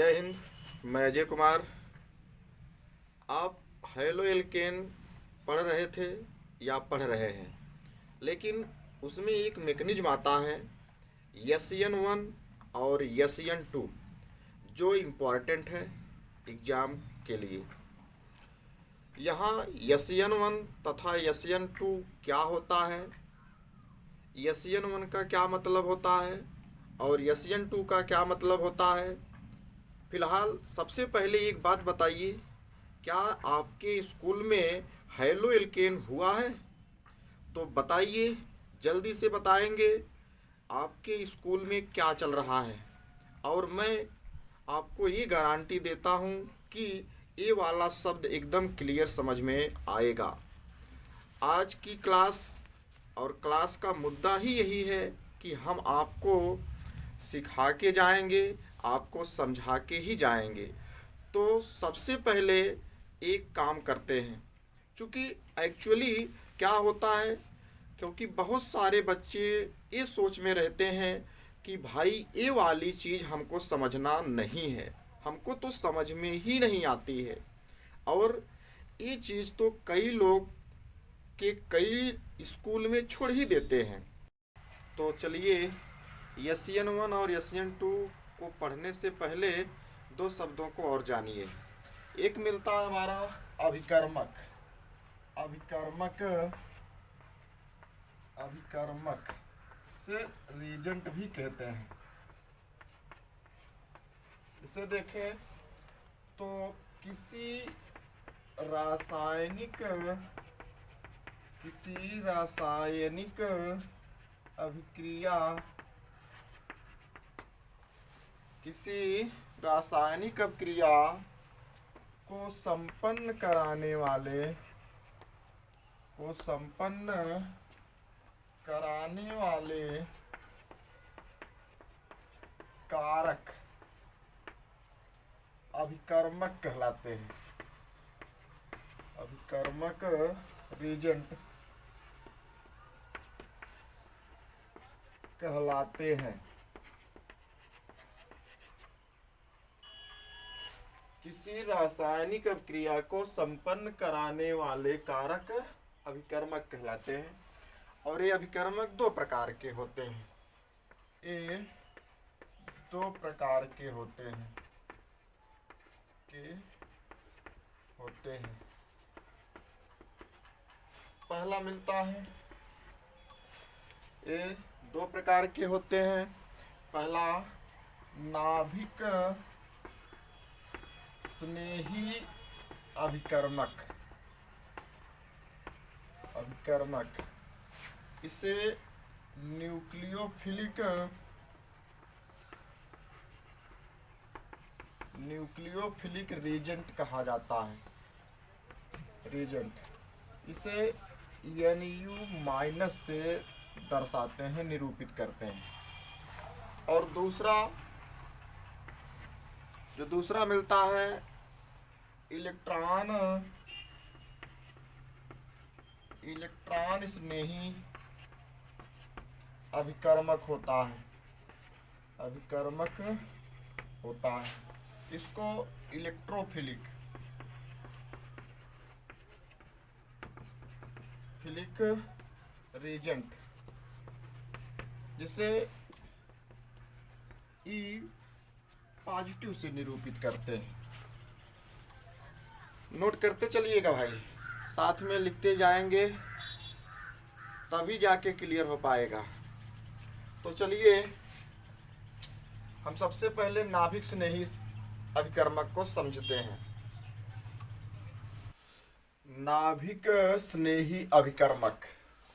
जय हिंद। मैं अजय कुमार। आप हेलो एल्केन पढ़ रहे थे या पढ़ रहे हैं, लेकिन उसमें एक मैकेनिज्म आता है SN1 और SN2 जो इम्पॉर्टेंट है एग्ज़ाम के लिए। यहाँ SN1 तथा SN2 क्या होता है, SN1 का क्या मतलब होता है और SN2 का क्या मतलब होता है। फिलहाल सबसे पहले एक बात बताइए, क्या आपके स्कूल में हेलो एल्केन हुआ है? तो बताइए, जल्दी से बताएंगे आपके स्कूल में क्या चल रहा है। और मैं आपको ये गारंटी देता हूँ कि ये वाला शब्द एकदम क्लियर समझ में आएगा। आज की क्लास और क्लास का मुद्दा ही यही है कि हम आपको सिखा के जाएंगे, आपको समझा के ही जाएंगे। तो सबसे पहले एक काम करते हैं, क्योंकि एक्चुअली क्या होता है, क्योंकि बहुत सारे बच्चे ये सोच में रहते हैं कि भाई ये वाली चीज़ हमको समझना नहीं है, हमको तो समझ में ही नहीं आती है। और ये चीज़ तो कई लोग के कई स्कूल में छोड़ ही देते हैं। तो चलिए, SN1 और SN2 को पढ़ने से पहले दो शब्दों को और जानिए। एक मिलता है हमारा अभिकर्मक। अभिकर्मक अभिकर्मक से रीजेंट भी कहते हैं। इसे देखें तो किसी रासायनिक अभिक्रिया किसी रासायनिक अभिक्रिया को संपन्न कराने वाले कारक अभिकर्मक कहलाते हैं। अभिकर्मक रीजेंट कहलाते हैं। किसी रासायनिक अभिक्रिया को संपन्न कराने वाले कारक अभिकर्मक कहलाते हैं। और ये अभिकर्मक दो प्रकार के होते हैं। पहला मिलता है, ये दो प्रकार के होते हैं। पहला नाभिक स्नेही अभिकर्मक। इसे न्यूक्लियोफिलिक रीजेंट कहा जाता है। इसे Nu- से दर्शाते हैं, निरूपित करते हैं। और दूसरा मिलता है इलेक्ट्रॉन स्नेही अभिकर्मक होता है। इसको इलेक्ट्रोफिलिक रीजेंट, जिसे E पॉजिटिव से निरूपित करते हैं। नोट करते चलिएगा भाई, साथ में लिखते जाएंगे, तभी जाके क्लियर हो पाएगा। तो चलिए, हम सबसे पहले नाभिक स्नेही अभिकर्मक को समझते हैं। नाभिक स्नेही अभिकर्मक,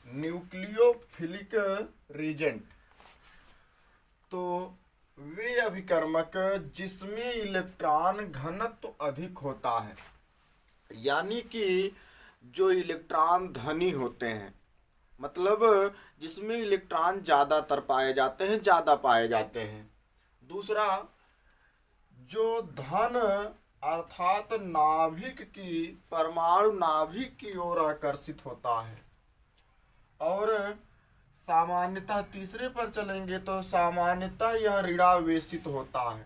न्यूक्लियोफिलिक रीजेंट, तो वे अभिकर्मक जिसमें इलेक्ट्रॉन घनत्व अधिक होता है, यानी कि जो इलेक्ट्रॉन धनी होते हैं, मतलब जिसमें इलेक्ट्रॉन ज़्यादातर ज़्यादा पाए जाते हैं। दूसरा, जो धन अर्थात नाभिक की परमाणु नाभिक की ओर आकर्षित होता है। और सामान्यतः तीसरे पर चलेंगे तो सामान्यतः यह ऋणावेशित होता है।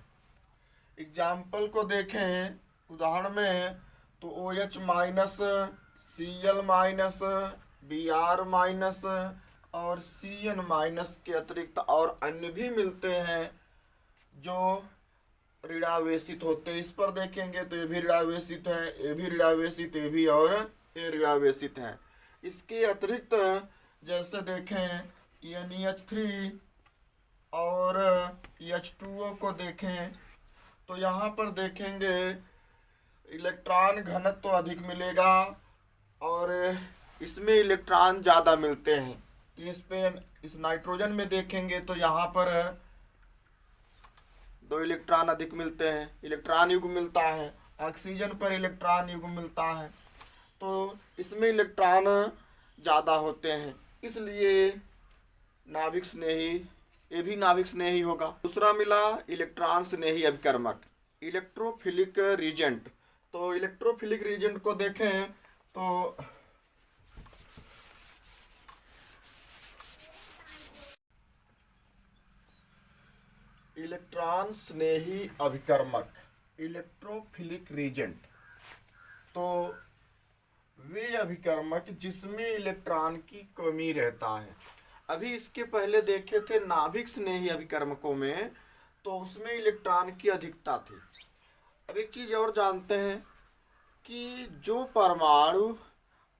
एग्जाम्पल को देखें उदाहरण में, तो OH minus, Cl minus, Br minus और Cn माइनस के अतिरिक्त और अन्य भी मिलते हैं जो ऋणावेशित होते हैं। इस पर देखेंगे तो ये भी ऋणावेशित है, ये भी ऋणावेशित, ये भी और ये ऋणावेशित है। इसके अतिरिक्त जैसे देखें NH3 और H2O को देखें तो यहाँ पर देखेंगे इलेक्ट्रॉन घनत्व तो अधिक मिलेगा और इसमें इलेक्ट्रॉन ज़्यादा मिलते हैं। इस नाइट्रोजन में देखेंगे तो यहाँ पर 2 इलेक्ट्रॉन अधिक मिलते हैं, इलेक्ट्रॉन युग्म मिलता है। ऑक्सीजन पर इलेक्ट्रॉन युग्म मिलता है, तो इसमें इलेक्ट्रॉन ज़्यादा होते हैं, इसलिए नाभिक स्नेही, ये भी नाभिक स्नेही होगा। दूसरा मिला इलेक्ट्रॉन स्नेही अभिकर्मक, इलेक्ट्रोफिलिक रीजेंट। तो इलेक्ट्रोफिलिक रीजेंट को देखें तो इलेक्ट्रॉन स्नेही अभिकर्मक, इलेक्ट्रोफिलिक रीजेंट, तो वे अभिकर्मक जिसमें इलेक्ट्रॉन की कमी रहता है। अभी इसके पहले देखे थे नाभिक स्नेही अभिकर्मकों में, तो उसमें इलेक्ट्रॉन की अधिकता थी। अब एक चीज और जानते हैं कि जो परमाणु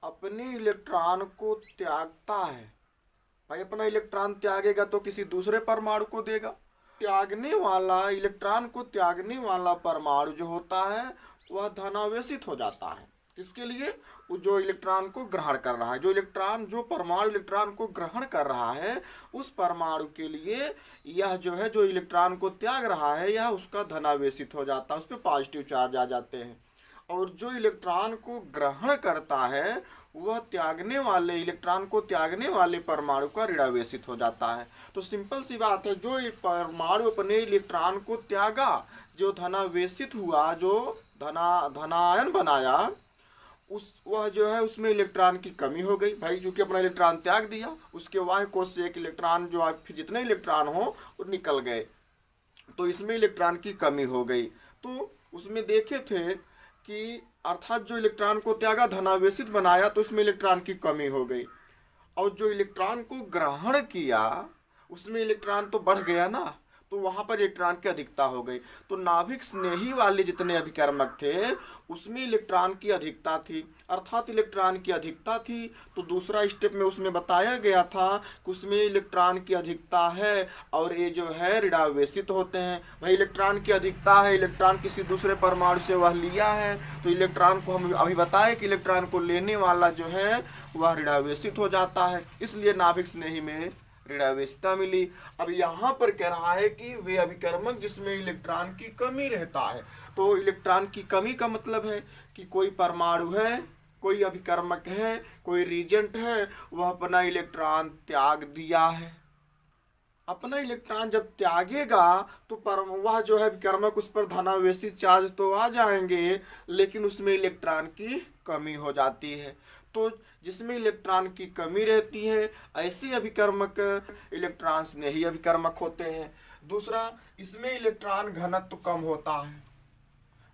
अपने इलेक्ट्रॉन को त्यागता है, भाई अपना इलेक्ट्रॉन त्यागेगा तो किसी दूसरे परमाणु को देगा। त्यागने वाला, इलेक्ट्रॉन को त्यागने वाला परमाणु जो होता है वह धनावेशित हो जाता है। किसके लिए? वो जो इलेक्ट्रॉन को ग्रहण कर रहा है, जो परमाणु इलेक्ट्रॉन को ग्रहण कर रहा है, उस परमाणु के लिए यह जो है, जो इलेक्ट्रॉन को त्याग रहा है, यह उसका धनावेशित हो जाता है, उस पर पॉजिटिव चार्ज आ जाते हैं। और जो इलेक्ट्रॉन को ग्रहण करता है वह त्यागने वाले, इलेक्ट्रॉन को त्यागने वाले परमाणु का ऋणावेशित हो जाता है। तो सिंपल सी बात है, जो परमाणु अपने इलेक्ट्रॉन को त्यागा, जो धनावेशित हुआ, जो धनायन बनाया, वह जो है उसमें इलेक्ट्रॉन की कमी हो गई। भाई क्योंकि अपना इलेक्ट्रॉन त्याग दिया, उसके वाह्य कोश से एक इलेक्ट्रॉन जो फिर जितने इलेक्ट्रॉन हो वो निकल गए, तो इसमें इलेक्ट्रॉन की कमी हो गई। तो उसमें देखे थे कि अर्थात जो इलेक्ट्रॉन को त्यागा, धनावेशित बनाया, तो उसमें इलेक्ट्रॉन की कमी हो गई। और जो इलेक्ट्रॉन को ग्रहण किया उसमें इलेक्ट्रॉन तो बढ़ गया ना, तो वहां पर इलेक्ट्रॉन की अधिकता हो गई। तो नाभिक स्नेही वाले जितने अभिकर्मक थे उसमें इलेक्ट्रॉन की अधिकता थी, अर्थात इलेक्ट्रॉन की अधिकता थी। तो दूसरा स्टेप में उसमें बताया गया था कि उसमें इलेक्ट्रॉन की अधिकता है और ये जो है ऋणावेशित होते हैं। भाई इलेक्ट्रॉन की अधिकता है, इलेक्ट्रॉन किसी दूसरे परमाणु से वह लिया है, तो इलेक्ट्रॉन को हम अभी बताए कि इलेक्ट्रॉन को लेने वाला जो है वह ऋणावेशित हो जाता है, इसलिए नाभिक स्नेही में ऋणावेशिता मिली। अब यहाँ पर कह रहा है कि वे अभिकर्मक जिसमें इलेक्ट्रॉन की कमी रहता है। तो इलेक्ट्रॉन की कमी का मतलब है कि कोई परमाणु है, कोई अभिकर्मक है, कोई रीजेंट है, वह अपना इलेक्ट्रॉन त्याग दिया है। अपना इलेक्ट्रॉन जब त्यागेगा तो वह जो है अभिकर्मक, उस पर धनावेशित चार्ज तो आ जाएंगे, लेकिन उसमें इलेक्ट्रॉन की कमी हो जाती है। तो जिसमें इलेक्ट्रॉन की कमी रहती है ऐसे अभिकर्मक इलेक्ट्रॉन स्नेही अभिकर्मक होते हैं। दूसरा, इसमें इलेक्ट्रॉन घनत्व कम होता है।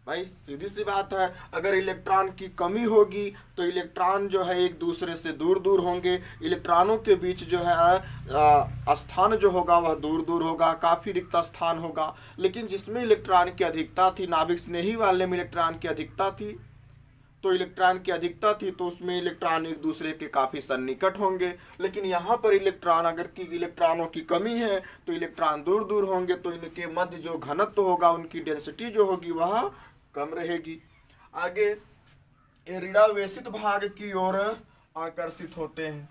भाई सीधी सी बात है, अगर इलेक्ट्रॉन की कमी होगी तो इलेक्ट्रॉन जो है एक दूसरे से दूर दूर होंगे, इलेक्ट्रॉनों के बीच जो है स्थान जो होगा वह दूर दूर होगा, काफ़ी रिक्त स्थान होगा। लेकिन जिसमें इलेक्ट्रॉन की अधिकता थी, नाभिक स्नेही वाले में इलेक्ट्रॉन की अधिकता थी, तो इलेक्ट्रॉन की अधिकता थी तो उसमें इलेक्ट्रॉन एक दूसरे के काफ़ी सन्निकट होंगे। लेकिन यहाँ पर इलेक्ट्रॉनों की कमी है तो इलेक्ट्रॉन दूर दूर होंगे, तो इनके मध्य जो घनत्व होगा, उनकी डेंसिटी जो होगी वह कम रहेगी। आगे ऋणावेशित भाग की ओर आकर्षित होते हैं,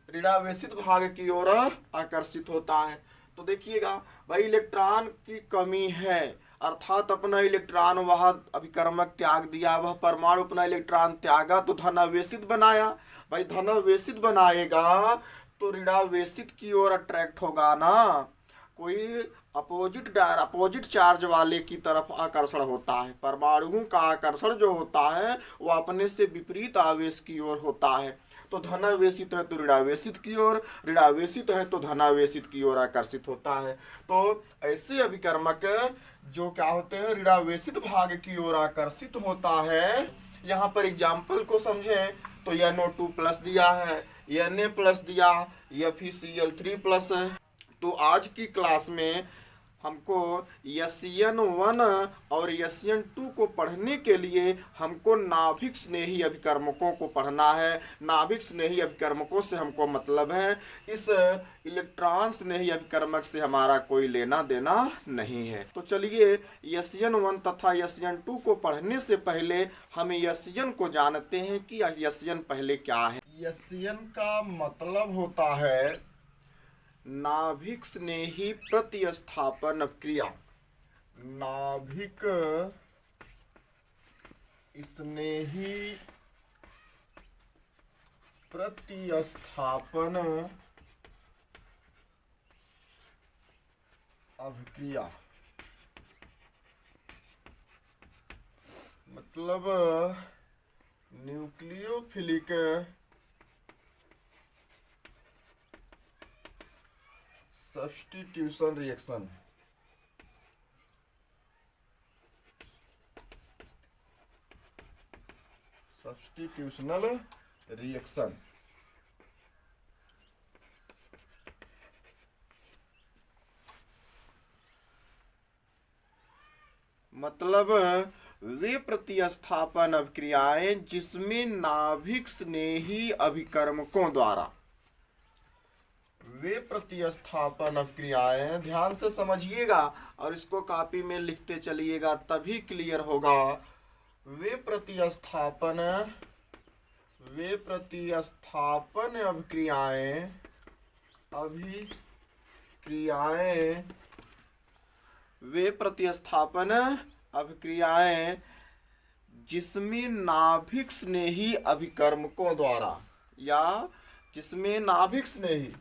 ऋणावेशित भाग की ओर आकर्षित होता है। तो देखिएगा भाई, इलेक्ट्रॉन की कमी है, अर्थात अपना इलेक्ट्रॉन वह अभिकर्मक त्याग दिया, वह परमाणु अपना इलेक्ट्रॉन त्यागा तो धनावेशित बनाया। भाई धनावेशित बनाएगा तो ऋणावेशित की ओर अट्रैक्ट होगा ना, कोई अपोजिट चार्ज वाले की तरफ आकर्षण होता है। परमाणुओं का आकर्षण जो होता है वह अपने से विपरीत आवेश की ओर होता है। तो धनावेशित है तो ऋणावेशित की ओर, ऋणावेशित है तो धनावेशित की ओर आकर्षित होता है। तो ऐसे अभिकर्मक जो क्या होते हैं, ऋणावेशित भाग की ओर आकर्षित होता है। यहाँ पर एग्जाम्पल को समझें तो NO2 प्लस दिया है, Na प्लस दिया, FeCl3 प्लस है। तो आज की क्लास में हमको SN1 और SN2 को पढ़ने के लिए हमको नाभिक स्नेही अभिकर्मकों को पढ़ना है। नाभिक स्नेही अभिकर्मकों से हमको मतलब है, इस इलेक्ट्रॉन स्नेही अभिकर्मक से हमारा कोई लेना देना नहीं है। तो चलिए SN1 तथा SN2 को पढ़ने से पहले हम SN को जानते हैं कि SN पहले क्या है। SN का मतलब होता है नाभिक स्नेही प्रतिस्थापन अभिक्रिया। नाभिक स्नेही प्रतिस्थापन अभिक्रिया मतलब न्यूक्लियोफिलिक सब्स्टिट्यूशन रिएक्शन। सब्स्टिट्यूशनल रिएक्शन मतलब वे प्रतिस्थापन अभिक्रियाएं जिसमें नाभिक स्नेही अभिकर्मकों द्वारा, वे प्रतिस्थापन अभिक्रियाएं, ध्यान से समझिएगा और इसको कॉपी में लिखते चलिएगा तभी क्लियर होगा। वे प्रतिस्थापन अभिक्रियाएं वे प्रतिस्थापन अभिक्रियाएं जिसमें नाभिक स्नेही अभिकर्मकों द्वारा, या जिसमें नाभिक स्नेही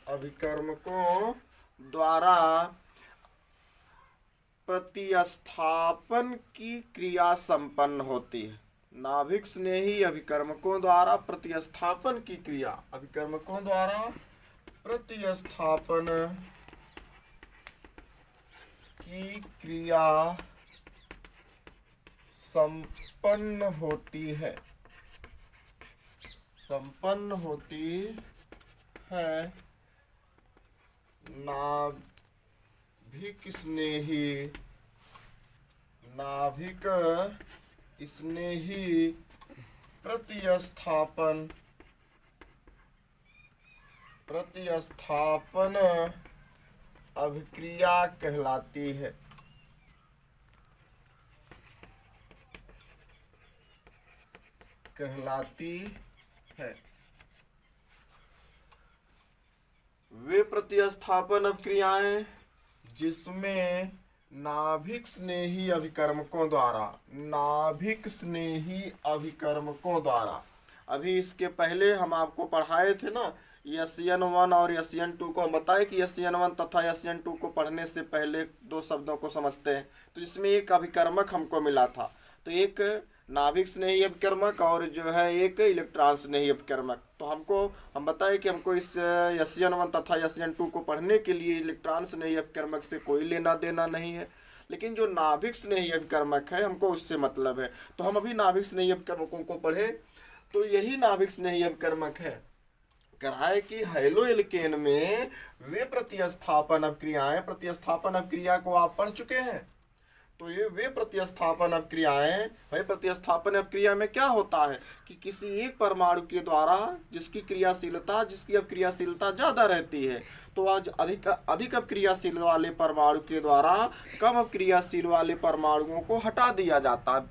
अभिकर्मकों द्वारा प्रतिस्थापन की क्रिया संपन्न होती है। नाभिक स्नेही अभिकर्मकों द्वारा प्रतिस्थापन की क्रिया, अभिकर्मकों द्वारा प्रतिस्थापन की क्रिया संपन्न होती है नाभिक स्नेही प्रतिस्थापन अभिक्रिया कहलाती है। वे प्रतिस्थापन अभिक्रियाएं जिसमें नाभिक स्नेही अभिकर्मकों द्वारा, अभी इसके पहले हम आपको पढ़ाए थे ना SN1 और SN2 को। हम बताए कि SN1 तथा SN2 को पढ़ने से पहले दो शब्दों को समझते हैं। तो इसमें एक अभिकर्मक हमको मिला था, तो एक नाभिक स्नेही अभिकर्मक और जो है एक इलेक्ट्रॉन स्नेही अभिकर्मक। तो हम बताए कि हमको इस SN1 तथा SN2 को पढ़ने के लिए इलेक्ट्रॉन स्नेही अभिकर्मक से कोई लेना देना नहीं है, लेकिन जो नाभिक स्नेही अभिकर्मक है हमको उससे मतलब है। तो हम अभी नाभिक स्नेही अभिकर्मकों को पढ़े, तो यही नाभिक स्नेही अभिकर्मक है। कहा है कि हैलो एल्केन में वे प्रतिस्थापन अभिक्रिया को आप पढ़ चुके हैं। तो ये वे प्रतिस्थापन अभिक्रियाएं, भाई प्रतिस्थापन अभिक्रिया में क्या होता है कि किसी एक परमाणु के द्वारा जिसकी अभिक्रियाशीलता ज़्यादा रहती है, तो आज अधिक अभिक्रियाशील वाले परमाणु के द्वारा कम अभिक्रियाशील वाले परमाणुओं को हटा दिया जाता है,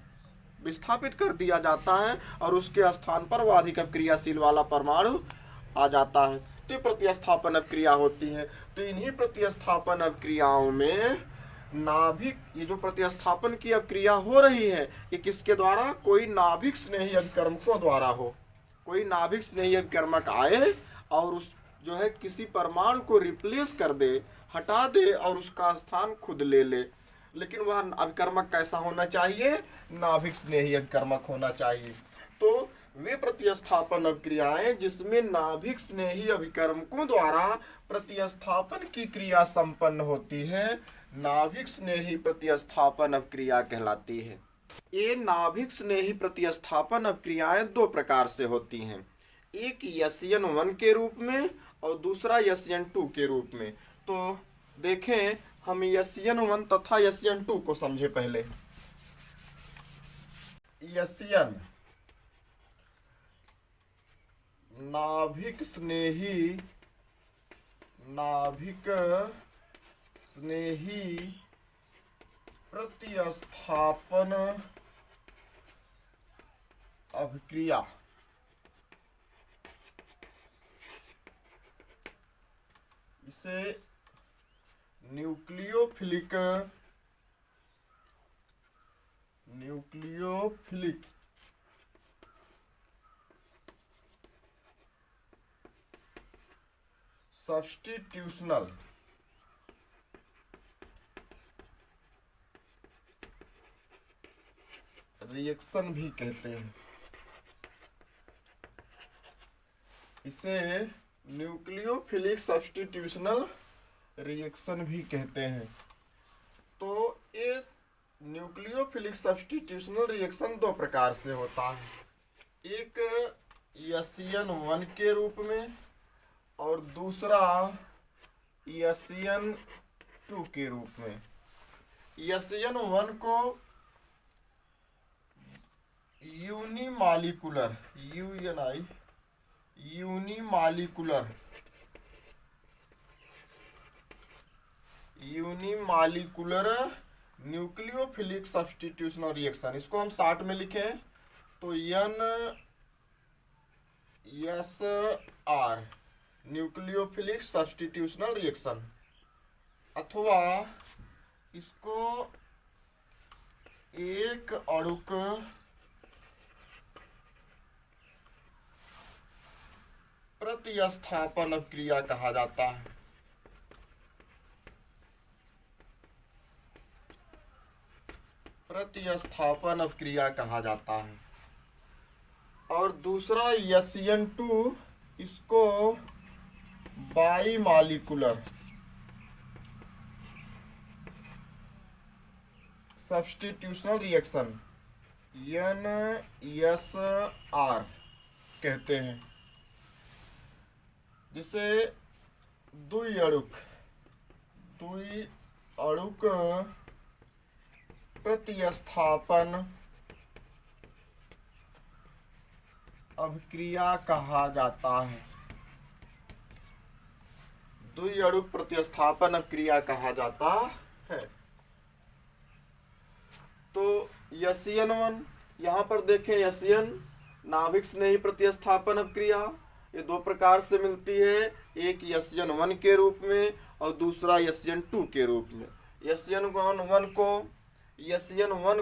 विस्थापित कर दिया जाता है और उसके स्थान पर वह अधिक अभिक्रियाशील वाला परमाणु आ जाता है। तो ये प्रतिस्थापन अभिक्रिया होती है। तो इन्हीं प्रतिस्थापन अभिक्रियाओं में नाभिक, ये जो प्रतिस्थापन की अब क्रिया हो रही है ये किसके द्वारा, कोई नाभिक स्नेही अभिकर्मकों द्वारा हो। कोई नाभिक स्नेही अभिकर्मक आए और उस जो है किसी परमाणु को रिप्लेस कर दे, हटा दे और उसका स्थान खुद ले ले। लेकिन वह अभिकर्मक कैसा होना चाहिए, नाभिक स्नेही अभिकर्मक होना चाहिए। तो वे प्रतिस्थापन अभिक्रियाएं जिसमें नाभिक स्नेही अभिकर्मकों द्वारा प्रतिस्थापन की क्रिया संपन्न होती है, नाभिक स्नेही प्रतिस्थापन अभिक्रिया कहलाती है। ये नाभिक स्नेही प्रतिस्थापन अभिक्रियाएं दो प्रकार से होती हैं, एक SN1 के रूप में और दूसरा SN2 के रूप में। तो देखें, हम SN1 तथा SN2 को समझे पहले। SN नाभिक स्नेही प्रतिस्थापन अभिक्रिया। इसे न्यूक्लियोफिलिक सब्स्टिट्यूशनल रिएक्शन भी कहते हैं। इसे न्यूक्लियोफिलिक सब्स्टिट्यूशनल रिएक्शन भी कहते हैं। तो ये न्यूक्लियोफिलिक सब्स्टिट्यूशनल रिएक्शन दो प्रकार से होता है, एक SN1 के रूप में और दूसरा SN2 के रूप में। SN1 को यूनिमालिकुलर न्यूक्लियोफिलिक सब्स्टिट्यूशनल रिएक्शन, इसको हम शॉर्ट में लिखें तो NSR न्यूक्लियोफिलिक सब्स्टिट्यूशनल रिएक्शन, अथवा इसको एक अणुक प्रतिस्थापन अभिक्रिया कहा जाता है। प्रतिस्थापन अभिक्रिया कहा जाता है। और दूसरा SN2, इसको बाईमालिकुलर सब्स्टिट्यूशनल रिएक्शन NSR कहते हैं, जिसे द्विअणुक प्रतिस्थापन अभिक्रिया कहा जाता है। द्विअणुक प्रतिस्थापन अभिक्रिया कहा जाता है। तो SN1, यहाँ पर देखें SN नाभिक स्नेही प्रतिस्थापन अभिक्रिया, ये दो प्रकार से मिलती है, एक SN1 के रूप में और दूसरा SN2 के रूप में। SN1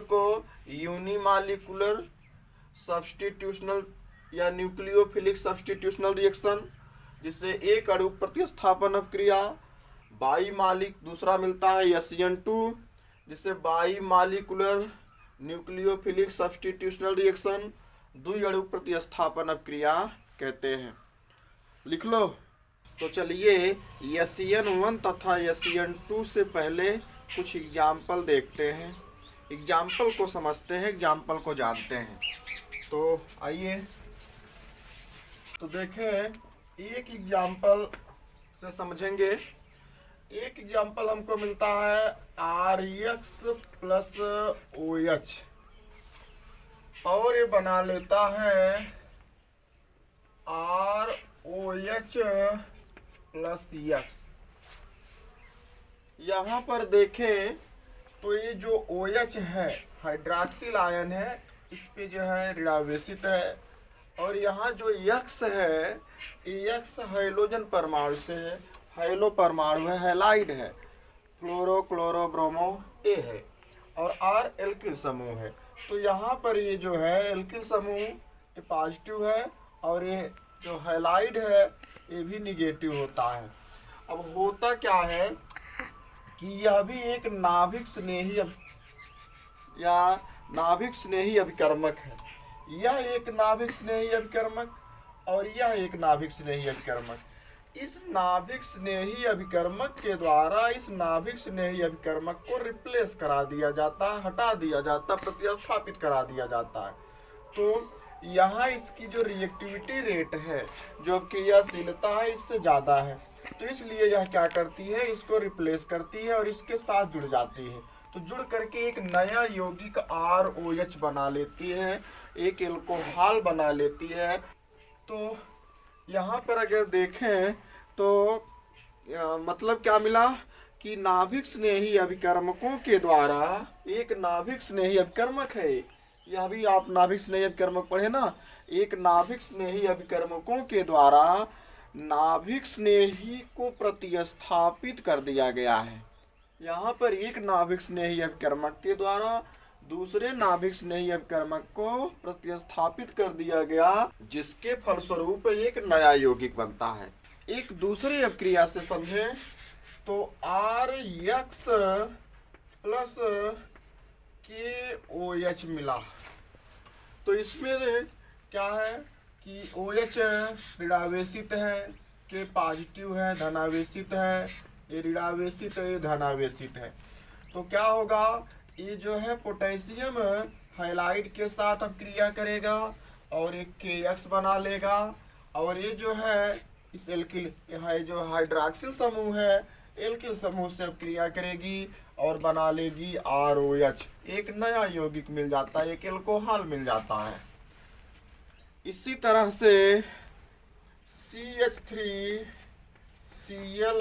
को यूनिमालिकुलर सब्स्टिट्यूशनल या न्यूक्लियोफिलिक सब्स्टिट्यूशनल रिएक्शन, जिससे एक अणु प्रतिस्थापन अभिक्रिया, बाईमालिक, दूसरा मिलता है SN2 जिससे बाईमालिकुलर न्यूक्लियोफिलिक सब्स्टिट्यूशनल रिएक्शन, द्विअणु प्रतिस्थापन अभिक्रिया कहते हैं। लिख लो। तो चलिए SN1 तथा SN2 से पहले कुछ एग्जाम्पल देखते हैं, एग्जाम्पल को समझते हैं, एग्जाम्पल को जानते हैं। तो आइए तो देखें, एक एग्जाम्पल से समझेंगे। एक एग्जाम्पल हमको मिलता है RX प्लस OH और ये बना लेता है ROH प्लस X। यहाँ पर देखें तो ये जो OH है हाइड्रॉक्सिल आयन है, इस पे जो है ऋणावेशित है, और यहाँ जो X है, X हाइड्रोजन परमाणु से है, हाइलो परमाणु है, हैलाइड है। क्लोरो क्लोरो ब्रोमो ए है और R एल्किल समूह है। तो यहाँ पर ये जो है एल्किल समूह ये पॉजिटिव है और ये जो हैलाइड है ये भी निगेटिव होता है। अब होता क्या है कि यह भी एक नाभिक स्नेही या नाभिक स्नेही अभिकर्मक है। यह एक नाभिक स्नेही अभिकर्मक और यह एक नाभिक स्नेही अभिकर्मक। इस नाभिक स्नेही अभिकर्मक के द्वारा इस नाभिक स्नेही अभिकर्मक को रिप्लेस करा दिया जाता है, हटा दिया जाता है, प्रतिस्थापित करा दिया जाता है। तो यहाँ इसकी जो रिएक्टिविटी रेट है, जो क्रियाशीलता है, इससे ज़्यादा है। तो इसलिए यह क्या करती है, इसको रिप्लेस करती है और इसके साथ जुड़ जाती है। तो जुड़ करके एक नया यौगिक ROH बना लेती है, एक एल्कोहल बना लेती है। तो यहाँ पर अगर देखें तो मतलब क्या मिला कि नाभिक स्नेही अभिकर्मकों के द्वारा एक नाभिक स्नेही अभिकर्मक है। यह भी आप नाभिक स्नेही अभिकर्मक पढ़े ना। एक नाभिक स्नेही अभिकर्मकों के द्वारा नाभिक स्नेही को प्रतिस्थापित कर दिया गया है। यहाँ पर एक नाभिक स्नेही अभिकर्मक के द्वारा दूसरे नाभिक स्नेही अभिकर्मक को प्रतिस्थापित कर दिया गया, जिसके फलस्वरूप एक नया यौगिक बनता है। एक दूसरी अभिक्रिया से समझें तो RX प्लस KOH मिला। तो इसमें क्या है कि OH ऋणावेशित है, K पॉजिटिव है, धनावेशित है, ये ऋणावेशित है, ये धनावेशित है। तो क्या होगा, ये जो है पोटेशियम हाइलाइड के साथ अब क्रिया करेगा और एक KX बना लेगा और ये जो है इस एल्किल है जो हाइड्रॉक्सिल समूह है, एल्किल समूह से अब क्रिया करेगी और बना लेगी ROH। एक नया यौगिक मिल जाता है, एक एल्कोहल मिल जाता है। इसी तरह से CH3Cl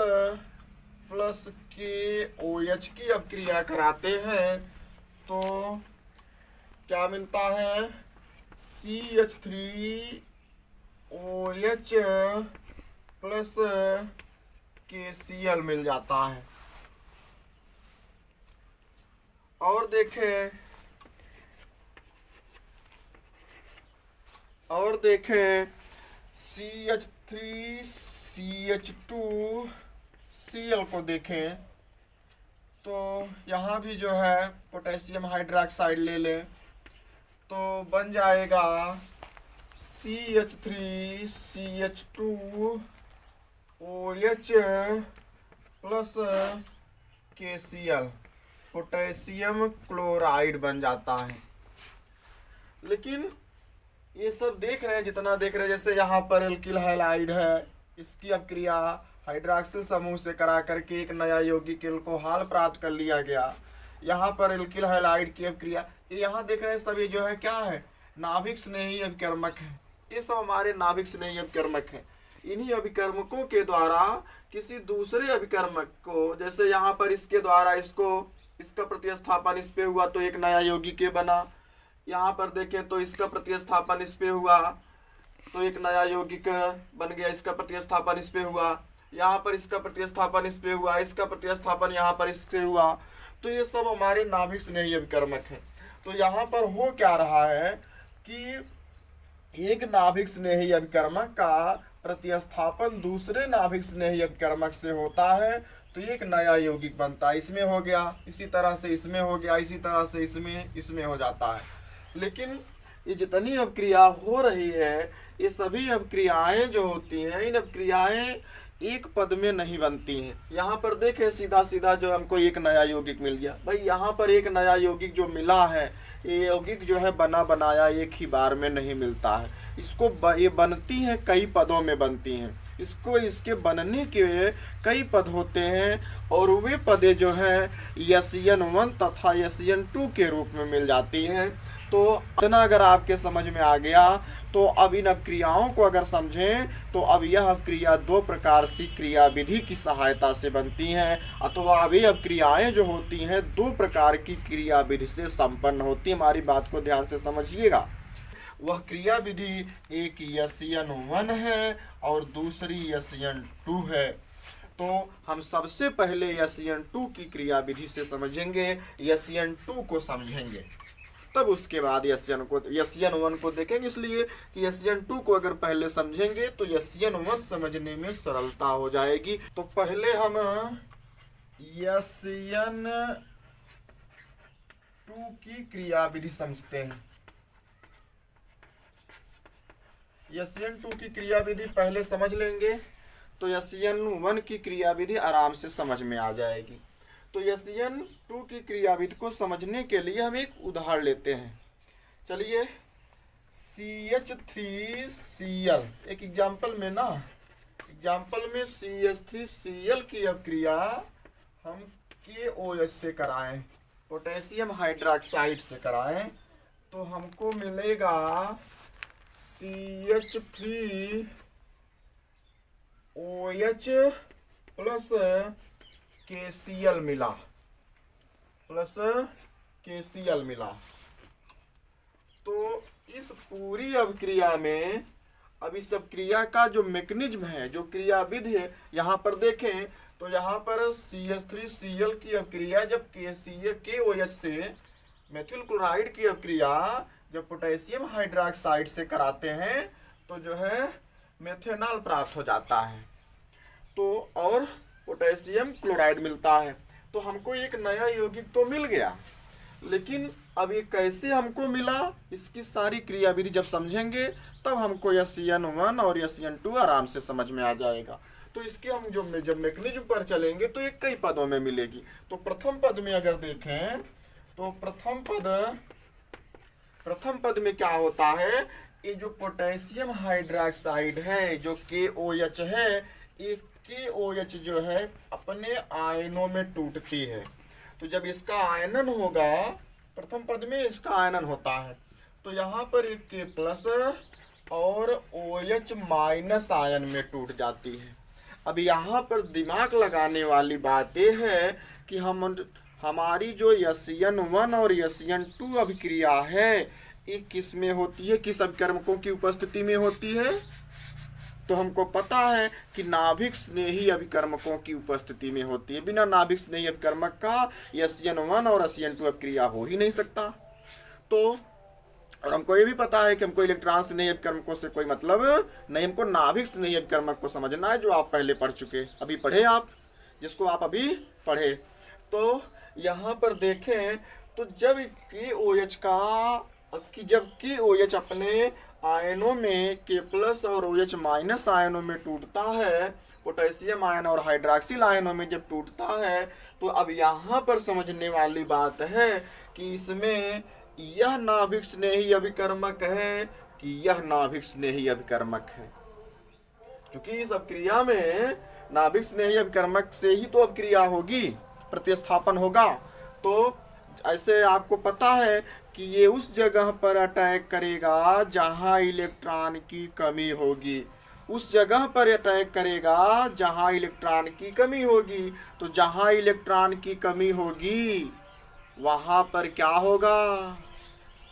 प्लस KOH की अब क्रिया कराते हैं तो क्या मिलता है, CH3OH प्लस KCl मिल जाता है। और देखें CH3CH2Cl को देखें तो यहाँ भी जो है पोटेशियम हाइड्रोक्साइड ले लें तो बन जाएगा CH3CH2OH plus KCl, potassium chloride बन जाता है। लेकिन ये सब देख रहे हैं, जितना देख रहे हैं, जैसे यहाँ पर एल्किल हैलाइड है, इसकी अब क्रिया हाइड्रॉक्सिल समूह से करा करके एक नया यौगिक एल्कोहल प्राप्त कर लिया गया। यहाँ पर एल्किल हैलाइड की अब क्रिया, ये यहाँ देख रहे हैं सब, ये जो है क्या है, नाभिक स्नेही अभिकर्मक है। ये सब हमारे नाभिक स्नेही अभिकर्मक है। इन्हीं अभिकर्मकों के द्वारा किसी दूसरे अभिकर्मक को, जैसे यहाँ पर इसके द्वारा इसका प्रतिस्थापन इस पे हुआ तो एक नया यौगिक बना। यहाँ पर देखें तो इसका प्रतिस्थापन इस पे हुआ तो एक नया यौगिक बन गया, इसका प्रतिस्थापन इस पे हुआ। यहाँ पर इसका प्रतिस्थापन इस पे हुआ, इसका प्रतिस्थापन यहाँ पर इससे हुआ। तो ये सब हमारे नाभिक स्नेही अभिकर्मक है। तो यहाँ पर हो क्या रहा है कि एक नाभिक स्नेही अभिकर्मक का प्रतिस्थापन दूसरे नाभिक स्नेही अभिकर्मक से होता है तो एक नया यौगिक बनता है। इसमें हो गया, इसी तरह से इसमें हो गया, इसी तरह से इसमें हो जाता है। लेकिन ये जितनी अभिक्रिया हो रही है, ये सभी अभिक्रियाएं जो होती हैं, इन अभिक्रियाएं एक पद में नहीं बनती हैं। यहाँ पर देखें सीधा सीधा जो हमको एक नया यौगिक मिल गया। भाई यहाँ पर एक नया यौगिक जो मिला है, ये यौगिक जो है बना बनाया एक ही बार में नहीं मिलता है। ये बनती है कई पदों में बनती हैं। इसके बनने के कई पद होते हैं और वे पदें जो हैं SN1 तथा SN2 के रूप में मिल जाती हैं। तो इतना अगर आपके समझ में आ गया तो अब इन अभिक्रियाओं को अगर समझें तो अब यह अभिक्रिया दो प्रकार की क्रिया विधि की सहायता से बनती हैं, अथवा वे अभिक्रियाएं जो होती हैं दो प्रकार की क्रिया विधि से संपन्न होती हैं। हमारी बात को ध्यान से समझिएगा। वह क्रिया विधि एक SN1 है और दूसरी SN2 है। तो हम सबसे पहले SN2 की क्रियाविधि से समझेंगे, SN2 को समझेंगे, तब उसके बाद SN1 को देखेंगे। इसलिए कि SN2 को अगर पहले समझेंगे तो SN1 समझने में सरलता हो जाएगी। तो पहले हम SN2 की क्रियाविधि समझते हैं। SN2 की क्रियाविधि पहले समझ लेंगे तो SN1 की क्रियाविधि आराम से समझ में आ जाएगी। तो SN2 की क्रियाविधि को समझने के लिए हम एक उदाहरण लेते हैं। चलिए, CH3Cl, एक एग्जाम्पल में CH3Cl की अभिक्रिया हम KOH से कराएं, पोटेशियम हाइड्रोक्साइड से कराएं, तो हमको मिलेगा CH3OH प्लस KCl मिला। तो इस पूरी अभिक्रिया में, अब इस अभिक्रिया का जो मैकेनिज्म है, जो क्रियाविधि है, यहाँ पर देखें तो यहाँ पर CH3Cl की अभिक्रिया जब KOH से मेथिल क्लोराइड की अभिक्रिया जब पोटेशियम हाइड्रोक्साइड से कराते हैं तो जो है मेथेनॉल प्राप्त हो जाता है, तो और पोटेशियम क्लोराइड मिलता है। तो हमको एक नया यौगिक तो मिल गया, लेकिन अब ये कैसे हमको मिला, इसकी सारी क्रियाविधि जब समझेंगे तब हमको SN1 और SN2 आराम से समझ में आ जाएगा। तो इसके हम जब मैकेनिज्म पर चलेंगे तो ये कई पदों में मिलेगी। तो प्रथम पद में अगर देखें तो प्रथम पद में क्या होता है, ये जो पोटेशियम हाइड्रोक्साइड है, जो KOH है, ये KOH जो है अपने आयनों में टूटती है। तो जब इसका आयनन होगा, प्रथम पद में इसका आयनन होता है, तो यहाँ पर एक K+ और OH- आयन में टूट जाती है। अब यहाँ पर दिमाग लगाने वाली बात यह है कि हमारी जो SN1 और SN2 अभिक्रिया है, ये किस में होती है, किस अभिकर्मकों की उपस्थिति में होती है। तो हमको पता है कि नाभिक स्नेही अभिकर्मकों की उपस्थिति में होती है। बिना नाभिक स्नेही अभिकर्मक का SN1 और SN2 अभिक्रिया हो ही नहीं सकता। तो और हमको ये भी पता है कि हमको इलेक्ट्रॉन स्नेही अभिकर्मकों से कोई मतलब नहीं, हमको नाभिक स्नेही अभिकर्मक को समझना है, जो आप पहले पढ़ चुके, अभी पढ़े आप, जिसको आप अभी पढ़े। तो यहाँ पर देखें तो जब KOH अपने आयनों में K+ और OH- आयनों में टूटता है, पोटेशियम आयन और हाइड्रोक्सिल आयनों में जब टूटता है, तो अब यहाँ पर समझने वाली बात है कि इसमें यह नाभिक स्नेही अभिकर्मक है कि यह नाभिक स्नेही अभिकर्मक है। क्योंकि इस अभिक्रिया में नाभिक स्नेही अभिकर्मक से ही तो अभिक्रिया होगी, प्रतिस्थापन होगा। तो ऐसे आपको पता है कि ये उस जगह पर अटैक करेगा जहां इलेक्ट्रॉन की कमी होगी, उस जगह पर अटैक करेगा जहां इलेक्ट्रॉन की कमी होगी। तो जहां इलेक्ट्रॉन की कमी होगी वहां पर क्या होगा,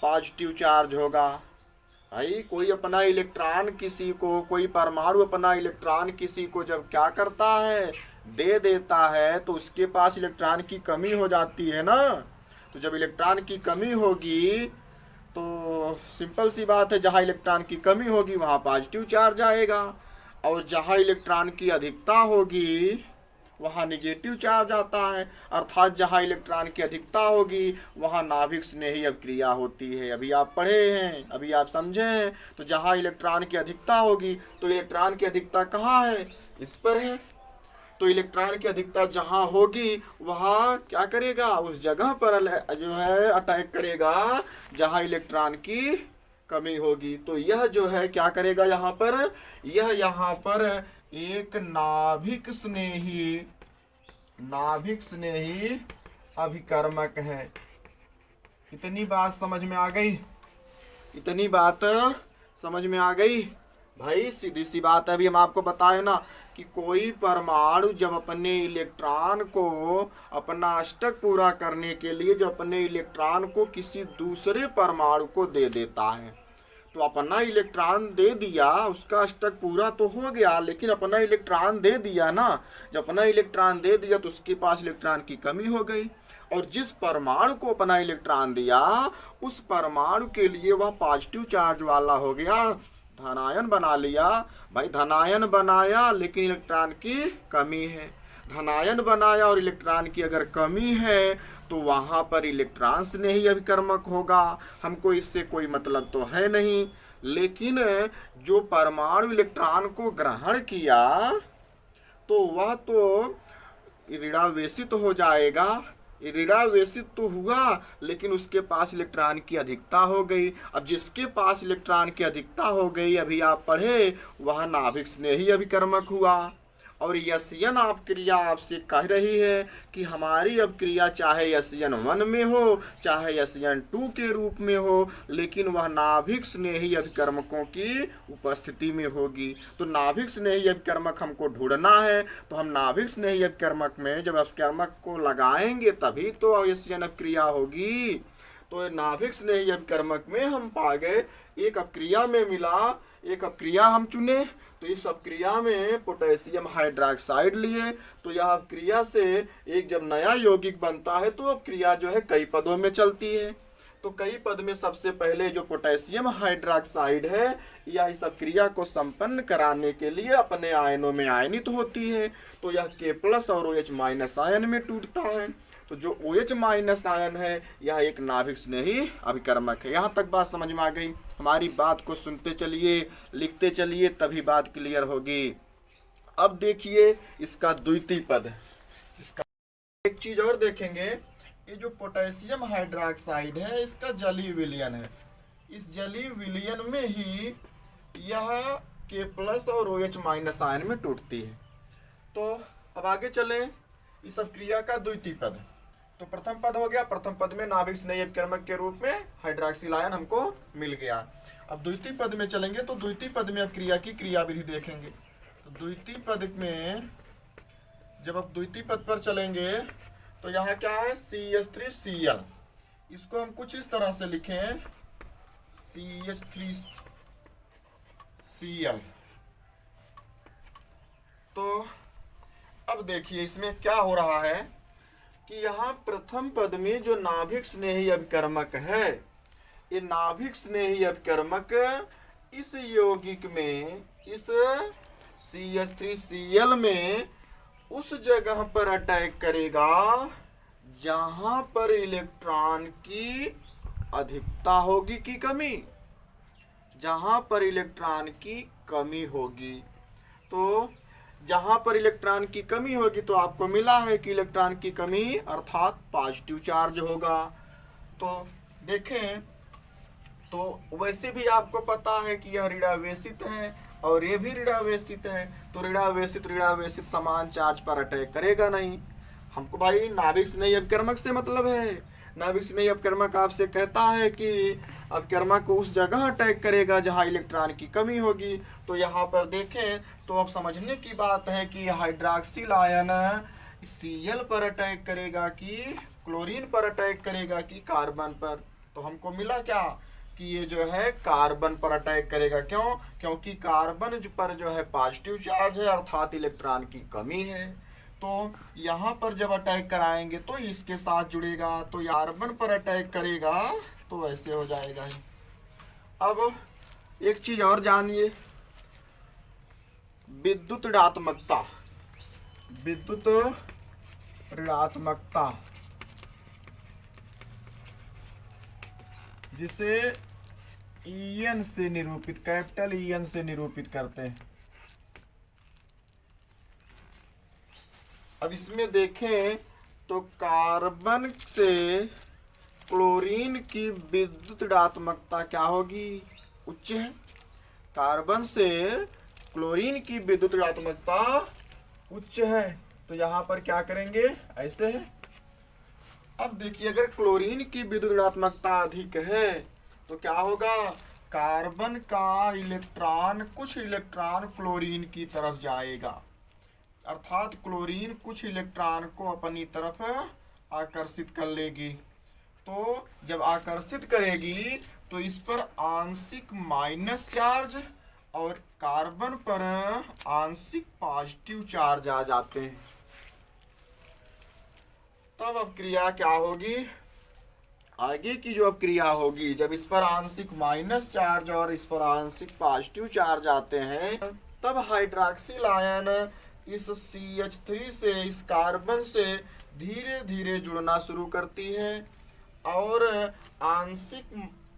पॉजिटिव चार्ज होगा। भाई कोई अपना इलेक्ट्रॉन किसी को, कोई परमाणु अपना इलेक्ट्रॉन किसी को जब क्या करता है, दे देता है, तो उसके पास इलेक्ट्रॉन की कमी हो जाती है ना। तो जब इलेक्ट्रॉन की कमी होगी तो सिंपल सी बात है, जहाँ इलेक्ट्रॉन की कमी होगी वहाँ पॉजिटिव चार्ज आएगा, और जहाँ इलेक्ट्रॉन की अधिकता होगी वहाँ निगेटिव चार्ज आता है। अर्थात जहाँ इलेक्ट्रॉन की अधिकता होगी वहाँ नाभिक स्नेही अभिक्रिया होती है। अभी आप पढ़े हैं, अभी आप समझे हैं। तो जहाँ इलेक्ट्रॉन की अधिकता होगी, तो इलेक्ट्रॉन की अधिकता कहाँ है, इस पर है। तो इलेक्ट्रॉन की अधिकता जहाँ होगी वहाँ क्या करेगा, उस जगह पर जो है अटैक करेगा जहाँ इलेक्ट्रॉन की कमी होगी। तो यह जो है क्या करेगा, यहाँ पर एक नाभिक स्नेही अभिकर्मक है। इतनी बात समझ में आ गई, इतनी बात समझ में आ गई भाई। सीधी सी बात है, अभी हम आपको बताए ना कि कोई परमाणु जब अपने इलेक्ट्रॉन को, अपना अष्टक पूरा करने के लिए जब अपने इलेक्ट्रॉन को किसी दूसरे परमाणु को दे देता है, तो अपना इलेक्ट्रॉन दे दिया, उसका स्टक पूरा तो हो गया, लेकिन अपना इलेक्ट्रॉन दे दिया ना। जब अपना इलेक्ट्रॉन दे दिया तो उसके पास इलेक्ट्रॉन की कमी हो गई, और जिस परमाणु को अपना इलेक्ट्रॉन दिया उस परमाणु के लिए वह पॉजिटिव चार्ज वाला हो गया, धनायन बना लिया। भाई धनायन बनाया लेकिन इलेक्ट्रॉन की कमी है, धनायन बनाया और इलेक्ट्रॉन की अगर कमी है तो वहां पर इलेक्ट्रॉन से नहीं अभिकर्मक होगा। हमको इससे कोई मतलब तो है नहीं, लेकिन जो परमाणु इलेक्ट्रॉन को ग्रहण किया तो वह तो ऋणावेशित हो जाएगा। ऋणावेशित तो हुआ लेकिन उसके पास इलेक्ट्रॉन की अधिकता हो गई। अब जिसके पास इलेक्ट्रॉन की अधिकता हो गई, अभी आप पढ़े, वह नाभिक स्नेही अभिकर्मक हुआ। और यस्यन आप क्रिया आपसे कह रही है कि हमारी अब क्रिया चाहे यस्यन 1 में हो चाहे यस्यन 2 के रूप में हो, लेकिन वह नाभिक स्नेही अभिकर्मकों की उपस्थिति में होगी। तो नाभिक स्नेही अभिकर्मक हमको ढूंढना है, तो हम नाभिक स्नेही अभिकर्मक में जब अभिकर्मक को लगाएंगे तभी तो यस्यन अपक्रिया होगी। तो नाभिक स्नेही अभिकर्मक में हम पा गए, एक अपक्रिया में मिला, एक अपक्रिया हम चुने, तो इस अपक्रिया में पोटेशियम हाइड्रोक्साइड लिए। तो यह अपक्रिया से एक जब नया यौगिक बनता है तो अपक्रिया जो है कई पदों में चलती है। तो कई पद में सबसे पहले जो पोटेशियम हाइड्रोक्साइड है यह इस अपक्रिया को संपन्न कराने के लिए अपने आयनों में आयनित होती है। तो यह K+ और OH- आयन में टूटता है। तो जो OH- आयन है यह एक नाभिक स्नेही अभिकर्मक है। यहाँ तक बात समझ में आ गई? हमारी बात को सुनते चलिए, लिखते चलिए, तभी बात क्लियर होगी। अब देखिए इसका द्वितीय पद। इसका एक चीज और देखेंगे, ये जो पोटेशियम हाइड्रोक्साइड है इसका जलीय विलयन है। इस जलीय विलयन में ही यह K+ और OH- आयन में टूटती है। तो अब आगे चलें, इस अपक्रिया का द्वितीय पद। तो प्रथम पद हो गया, प्रथम पद में नाभिक स्नेही अभिकर्मक के रूप में हाइड्रोक्सिल आयन हमको मिल गया। अब द्वितीय पद में चलेंगे तो द्वितीय पद में अपक्रिया की क्रियाविधि देखेंगे। तो द्वितीय पद में जब आप द्वितीय पद पर चलेंगे तो यहाँ क्या है, CH3Cl। इसको हम कुछ इस तरह से लिखें, CH3Cl। तो अब देखिए इसमें क्या हो रहा है कि यहाँ प्रथम पद में जो नाभिक स्नेही अभिकर्मक है, ये नाभिक स्नेही अभिकर्मक इस यौगिक में, इस CH3Cl में उस जगह पर अटैक करेगा जहां पर इलेक्ट्रॉन की अधिकता होगी कि कमी, जहां पर इलेक्ट्रॉन की कमी होगी। तो जहां पर इलेक्ट्रॉन की कमी होगी तो आपको मिला है कि इलेक्ट्रॉन की कमी अर्थात पॉजिटिव चार्ज होगा। तो देखें, तो वैसे भी आपको पता है कि यह ऋणावेशित है और ये भी ऋणावेशित है। तो ऋणावेशित समान चार्ज पर अटैक करेगा नहीं। हमको भाई नाभिक स्नेही अभिकर्मक से मतलब है। नाभिक स्नेही अभिकर्मक आपसे कहता है कि अभिकर्मक को उस जगह अटैक करेगा जहां इलेक्ट्रॉन की कमी होगी। तो यहाँ पर देखें तो अब समझने की बात है कि हाइड्रोक्सिल आयन Cl पर अटैक करेगा कि क्लोरीन पर अटैक करेगा कि कार्बन पर। तो हमको मिला क्या कि ये जो है कार्बन पर अटैक करेगा। क्यों? क्योंकि कार्बन पर जो है पॉजिटिव चार्ज है अर्थात इलेक्ट्रॉन की कमी है। तो यहाँ पर जब अटैक कराएंगे तो इसके साथ जुड़ेगा, तो कार्बन पर अटैक करेगा तो ऐसे हो जाएगा। अब एक चीज और जानिए, विद्युत ऋणात्मकता। विद्युत ऋणात्मकता जिसे En से निरूपित, कैपिटल En से निरूपित करते हैं। अब इसमें देखें तो कार्बन से क्लोरीन की विद्युत ऋणात्मकता क्या होगी, उच्च है। कार्बन से क्लोरीन की विद्युत ऋणात्मकता उच्च है। तो यहाँ पर क्या करेंगे, ऐसे है। अब देखिए अगर क्लोरीन की विद्युत ऋणात्मकता अधिक है तो क्या होगा, कार्बन का इलेक्ट्रॉन, कुछ इलेक्ट्रॉन क्लोरीन की तरफ जाएगा, अर्थात क्लोरीन कुछ इलेक्ट्रॉन को अपनी तरफ आकर्षित कर लेगी। तो जब आकर्षित करेगी तो इस पर आंशिक माइनस चार्ज और कार्बन पर आंशिक पॉजिटिव चार्ज आ जाते हैं। तब अब क्रिया क्या होगी, आगे की जो अब क्रिया होगी, जब इस पर आंशिक माइनस चार्ज और इस पर आंशिक पॉजिटिव चार्ज आते हैं, तब हाइड्रॉक्सिल आयन इस CH3 से, इस कार्बन से धीरे धीरे जुड़ना शुरू करती है और आंशिक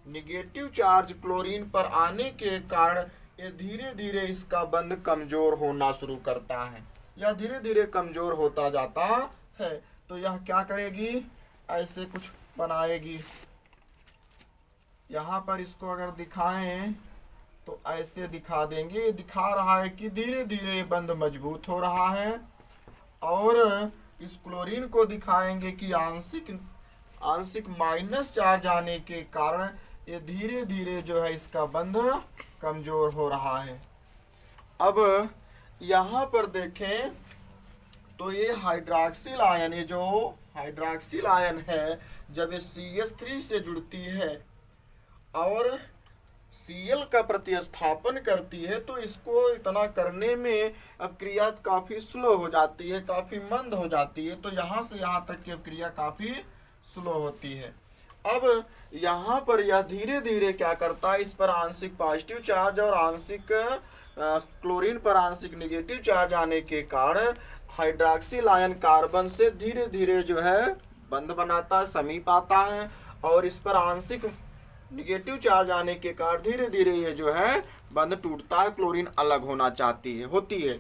निगेटिव चार्ज क्लोरीन पर आने के कारण ये धीरे धीरे इसका बंध कमजोर होना शुरू करता है, यह धीरे धीरे कमजोर होता जाता है। तो यह क्या करेगी, ऐसे कुछ बनाएगी। यहाँ पर इसको अगर दिखाएं तो ऐसे दिखा देंगे। ये दिखा रहा है कि धीरे धीरे बंध मजबूत हो रहा है, और इस क्लोरीन को दिखाएंगे कि आंशिक माइनस चार्ज आने के कारण ये धीरे धीरे जो है इसका बंध कमजोर हो रहा है। अब यहाँ पर देखें तो ये हाइड्रॉक्सिल आयन, ये जो हाइड्रॉक्सिल आयन है, जब ये CH3 से जुड़ती है और Cl का प्रतिस्थापन करती है तो इसको इतना करने में अब क्रिया काफ़ी स्लो हो जाती है, काफ़ी मंद हो जाती है। तो यहाँ से यहाँ तक की अब क्रिया काफ़ी स्लो होती है। अब यहाँ पर यह धीरे धीरे क्या करता है, इस पर आंशिक पॉजिटिव चार्ज और आंशिक क्लोरीन पर आंशिक निगेटिव चार्ज आने के कारण हाइड्रॉक्सिल आयन कार्बन से धीरे धीरे जो है बंध बनाता है, समीप आता है, और इस पर आंशिक निगेटिव चार्ज आने के कारण धीरे धीरे ये जो है बंध टूटता है, क्लोरीन अलग होना होती है।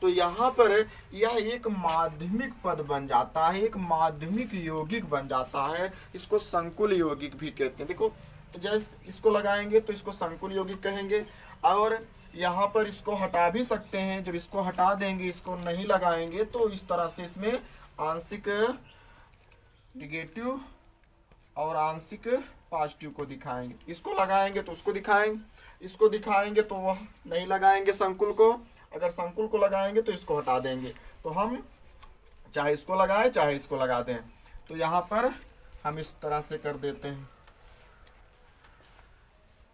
तो यहाँ पर यह एक माध्यमिक पद बन जाता है, एक माध्यमिक यौगिक बन जाता है। इसको संकुल यौगिक भी कहते हैं। देखो जैसे इसको लगाएंगे तो इसको संकुल यौगिक कहेंगे, और यहाँ पर इसको हटा भी सकते हैं। जब इसको हटा देंगे, इसको नहीं लगाएंगे, तो इस तरह से इसमें आंशिक निगेटिव और आंशिक पॉजिटिव को दिखाएंगे। इसको लगाएंगे तो उसको दिखाएंगे, इसको दिखाएंगे तो वह नहीं लगाएंगे संकुल को। अगर संकुल को लगाएंगे तो इसको हटा देंगे। तो हम चाहे इसको लगाएं चाहे इसको लगा दें। तो यहाँ पर हम इस तरह से कर देते हैं।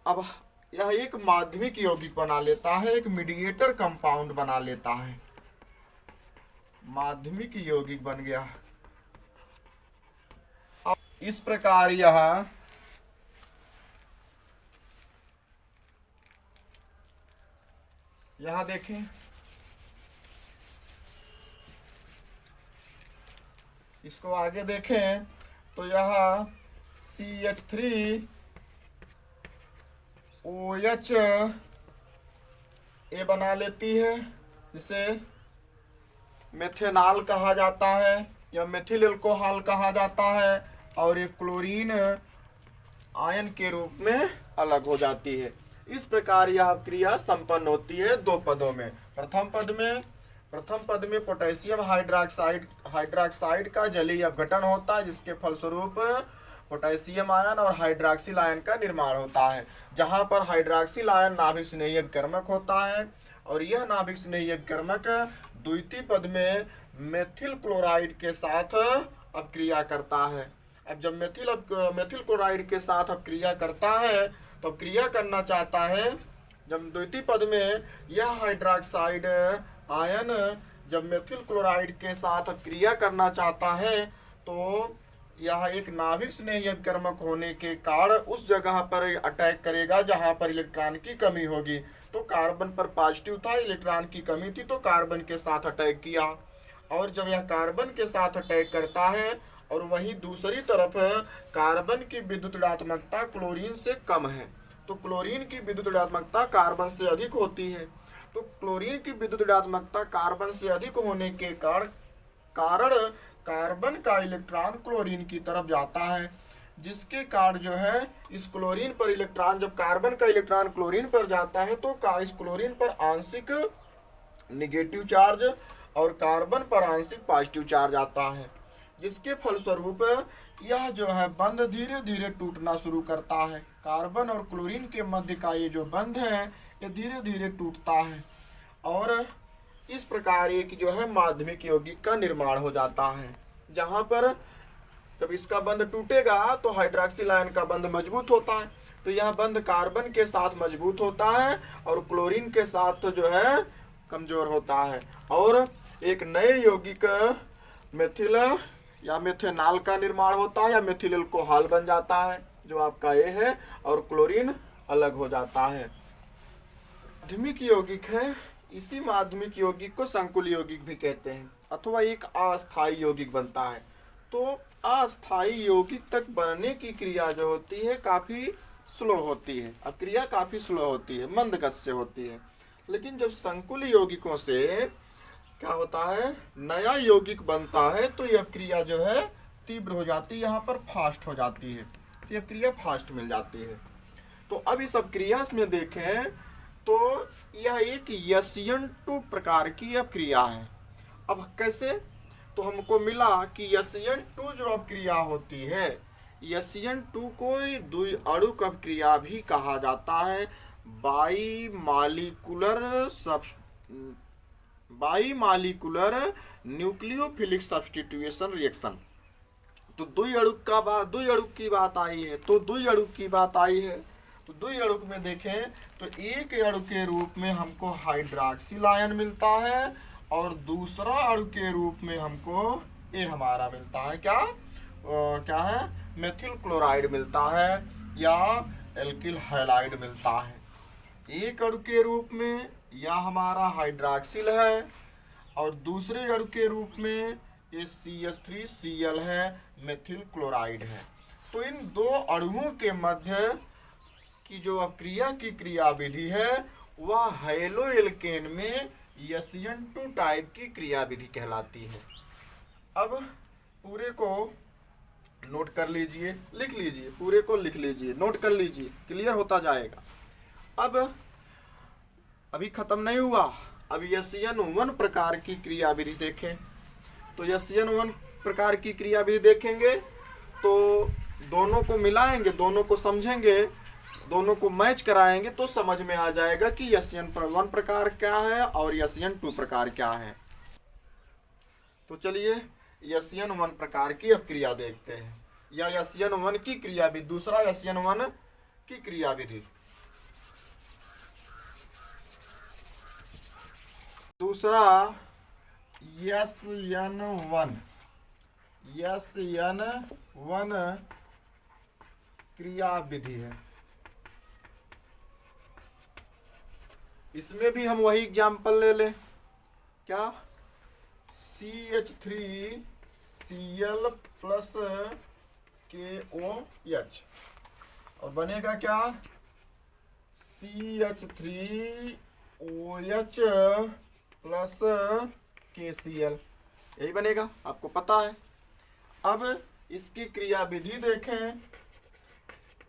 अब यह एक माध्यमिक यौगिक बना लेता है, एक मीडिएटर कंपाउंड बना लेता है, माध्यमिक यौगिक बन गया। अब इस प्रकार यहाँ देखें, इसको आगे देखें तो यह CH3 OH ये बना लेती है, जिसे मेथेनॉल कहा जाता है या मेथिल अल्कोहल कहा जाता है, और एक क्लोरीन आयन के रूप में अलग हो जाती है। इस प्रकार यह क्रिया संपन्न होती है दो पदों में। प्रथम पद में पोटेशियम हाइड्रॉक्साइड का जलीय अपघटन होता है, जिसके फलस्वरूप पोटेशियम आयन और हाइड्रॉक्सिल आयन का निर्माण होता है, जहां पर हाइड्रॉक्सिल आयन नाभिक स्नेही अपकर्मक होता है, और यह नाभिक स्नेही अपकर्मक द्वितीय पद में मेथिल क्लोराइड के साथ अपक्रिया करता है। अब जब मेथिल क्लोराइड के साथ अपक्रिया करता है तो क्रिया करना चाहता है, जब द्वितीय पद में यह हाइड्रॉक्साइड आयन जब मेथिल क्लोराइड के साथ क्रिया करना चाहता है तो यह एक नाभिक स्नेही अपकर्मक होने के कारण उस जगह पर अटैक करेगा जहां पर इलेक्ट्रॉन की कमी होगी। तो कार्बन पर पॉजिटिव था, इलेक्ट्रॉन की कमी थी, तो कार्बन के साथ अटैक किया, और जब यह कार्बन के साथ अटैक करता है और वहीं दूसरी तरफ कार्बन की विद्युत ऋणात्मकता क्लोरीन से कम है, तो क्लोरीन की विद्युत ऋणात्मकता कार्बन से अधिक होती है। तो क्लोरीन की विद्युत ऋणात्मकता कार्बन से अधिक होने के कारण कार्बन का इलेक्ट्रॉन क्लोरीन की तरफ जाता है, जिसके कारण जो है इस क्लोरीन पर इलेक्ट्रॉन, जब कार्बन का इलेक्ट्रॉन क्लोरीन पर जाता है तो इस क्लोरीन पर आंशिक निगेटिव चार्ज और कार्बन पर आंशिक पॉजिटिव चार्ज आता है, जिसके फलस्वरूप यह जो है बंध धीरे धीरे टूटना शुरू करता है। कार्बन और क्लोरीन के मध्य का ये जो बंध है ये धीरे धीरे टूटता है, और इस प्रकार एक जो है माध्यमिक यौगिक का निर्माण हो जाता है, जहाँ पर जब इसका बंध टूटेगा तो हाइड्रोक्सिल आयन का बंध मजबूत होता है, तो यह बंध कार्बन के साथ मजबूत होता है और क्लोरीन के साथ तो जो है कमजोर होता है, और एक नए यौगिक मेथिल या मेथेनॉल का निर्माण होता है या मेथिल अल्कोहल बन जाता है, जो आपका ए है, और क्लोरीन अलग हो जाता है। माध्यमिक यौगिक है, इसी माध्यमिक यौगिक को संकुल यौगिक भी कहते हैं, अथवा एक अस्थायी यौगिक बनता है। तो अस्थायी यौगिक तक बनने की क्रिया जो होती है काफी स्लो होती है, अब क्रिया काफी स्लो होती है, मंद गति से होती है। लेकिन जब संकुल यौगिकों से क्या होता है, नया यौगिक बनता है, तो यह क्रिया जो है तीव्र हो जाती है, यहाँ पर फास्ट हो जाती है, तो यह क्रिया फास्ट मिल जाती है। तो अब इस अब क्रिया में देखें तो यह एक Sn2 प्रकार की अब क्रिया है। अब कैसे, तो हमको मिला कि Sn2 जो अब क्रिया होती है, Sn2 को द्विअणुक क्रिया भी कहा जाता है, बाईमालिकुलर न्यूक्लियोफिलिक सब्स्टिट्यूशन रिएक्शन। तो द्विअणुक की बात आई है, तो द्विअणुक की बात आई है, तो द्विअणुक में देखें तो एक अणु के रूप में हमको हाइड्रोक्सिल आयन मिलता है और दूसरा अणु के रूप में हमको ये हमारा मिलता है क्या है, मेथिल क्लोराइड मिलता है या एल्किल हैलाइड मिलता है। एक अणु के रूप में यह हमारा हाइड्रोक्सिल है और दूसरे अणु के रूप में ये CH3Cl है, मेथिल क्लोराइड है। तो इन दो अणुओं के मध्य की जो क्रिया की क्रिया विधि है वह हैलो एल्केन में Sn2 टाइप की क्रिया विधि कहलाती है। अब पूरे को नोट कर लीजिए, लिख लीजिए, पूरे को लिख लीजिए, नोट कर लीजिए, क्लियर होता जाएगा। अब अभी खत्म नहीं हुआ, अब Sn1 प्रकार की क्रिया विधि देखें। तो Sn1 प्रकार की क्रिया विधि देखेंगे तो दोनों को मिलाएंगे, दोनों को समझेंगे, दोनों को मैच कराएंगे तो समझ में आ जाएगा कि Sn1 प्रकार क्या है और Sn2 प्रकार क्या है। तो चलिए Sn1 प्रकार की अब क्रिया देखते हैं, या Sn1 की क्रिया विधि, दूसरा Sn1 की क्रिया विधि। दूसरा Sn1 क्रिया विधि है। इसमें भी हम वही एग्जाम्पल ले लें, क्या, CH3Cl प्लस KOH और बनेगा क्या, CH3OH प्लस KCl, यही बनेगा, आपको पता है। अब इसकी क्रिया विधि देखें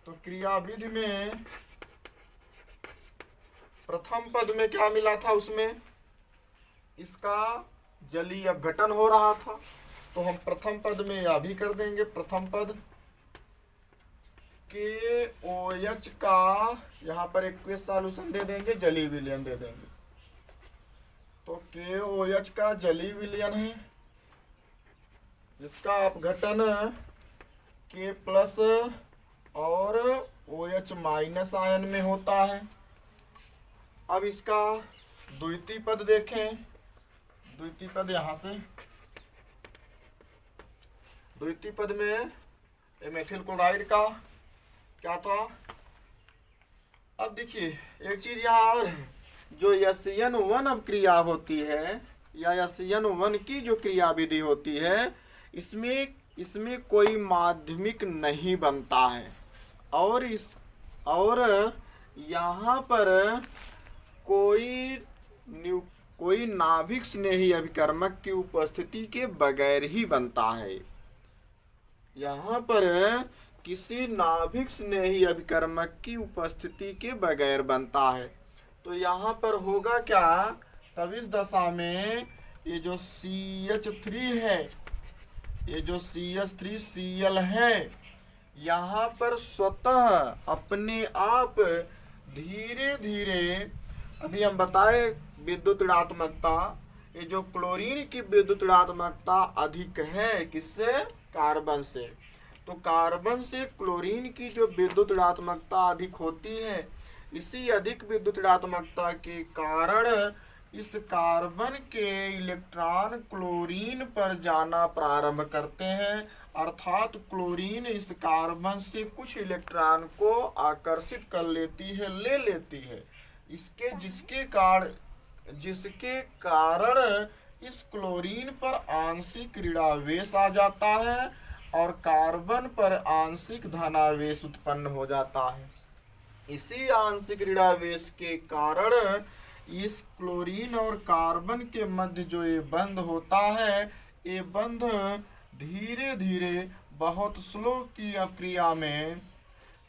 तो क्रिया विधि में प्रथम पद में क्या मिला था, उसमें इसका जलीय अपघटन हो रहा था, तो हम प्रथम पद में यह भी कर देंगे, प्रथम पद KOH का यहाँ पर एक्वियस सॉल्यूशन दे देंगे, जलीय विलयन दे देंगे। तो KOH का जलीय विलयन है जिसका अपघटन K प्लस और OH माइनस आयन में होता है। अब इसका द्वितीय पद देखें, द्वितीय पद यहाँ से, द्वितीय पद में मेथिल क्लोराइड का क्या था। अब देखिए एक चीज यहाँ और है, जो Sn1 अब क्रिया होती है या Sn1 की जो क्रिया विधि होती है, इसमें कोई माध्यमिक नहीं बनता है और यहाँ पर कोई नाभिक स्नेही अभिकर्मक की उपस्थिति के बगैर ही बनता है। यहाँ पर किसी नाभिक स्नेही अभिकर्मक की उपस्थिति के बगैर बनता है। तो यहाँ पर होगा क्या, तब इस दशा में ये जो CH3 है, ये जो CH3Cl है, यहाँ पर स्वतः अपने आप धीरे धीरे, अभी हम बताए विद्युत ऋणात्मकता, ये जो क्लोरीन की विद्युत ऋणात्मकता अधिक है किससे? कार्बन से। तो कार्बन से क्लोरीन की जो विद्युत ऋणात्मकता अधिक होती है, इसी अधिक विद्युत ऋणात्मकता के कारण इस कार्बन के इलेक्ट्रॉन क्लोरीन पर जाना प्रारंभ करते हैं, अर्थात क्लोरीन इस कार्बन से कुछ इलेक्ट्रॉन को आकर्षित कर लेती है, ले लेती है। जिसके कारण इस क्लोरीन पर आंशिक ऋणावेश आ जाता है और कार्बन पर आंशिक धनावेश उत्पन्न हो जाता है। इसी आंशिक ऋणावेश के कारण इस क्लोरीन और कार्बन के मध्य जो ये बंध होता है, ये बंध धीरे धीरे बहुत स्लो की अक्रिया में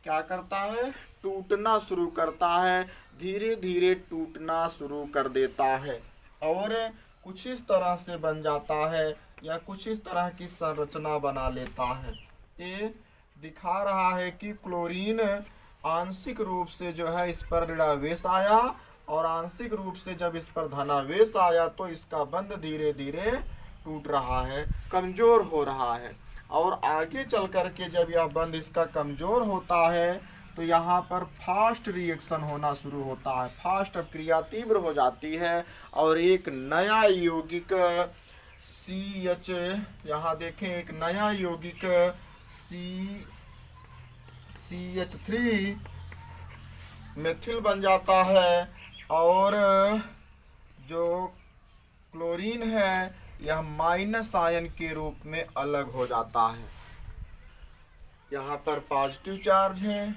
क्या करता है? टूटना शुरू करता है, धीरे धीरे टूटना शुरू कर देता है और कुछ इस तरह से बन जाता है या कुछ इस तरह की संरचना बना लेता है। ये दिखा रहा है कि क्लोरीन आंशिक रूप से जो है इस पर ऋणावेश आया और आंशिक रूप से जब इस पर धनावेश आया तो इसका बंध धीरे धीरे टूट रहा है, कमजोर हो रहा है। और आगे चल करके जब यह बंध इसका कमजोर होता है तो यहाँ पर फास्ट रिएक्शन होना शुरू होता है, फास्ट अभिक्रिया तीव्र हो जाती है और एक नया यौगिक CH, यहाँ देखें एक नया यौगिक CH3 मेथिल बन जाता है और जो क्लोरीन है यह माइनस आयन के रूप में अलग हो जाता है। यहाँ पर पॉजिटिव चार्ज है,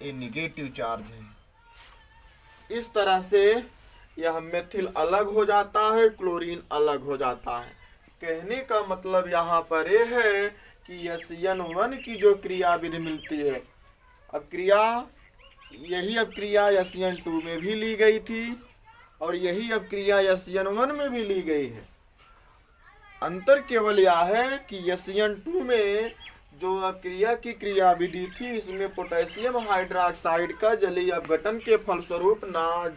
ये निगेटिव चार्ज है। इस तरह से यह मेथिल अलग हो जाता है, क्लोरीन अलग हो जाता है। कहने का मतलब यहाँ पर यह है कि SN1 की जो क्रिया विधि मिलती है, यही अभिक्रिया SN2 में भी ली गई थी और यही अभिक्रिया SN1 में भी ली गई है। अंतर केवल यह है कि SN2 में जो अभिक्रिया की क्रिया विधि थी, इसमें पोटेशियम हाइड्रोक्साइड का जलीय अपघटन के फलस्वरूप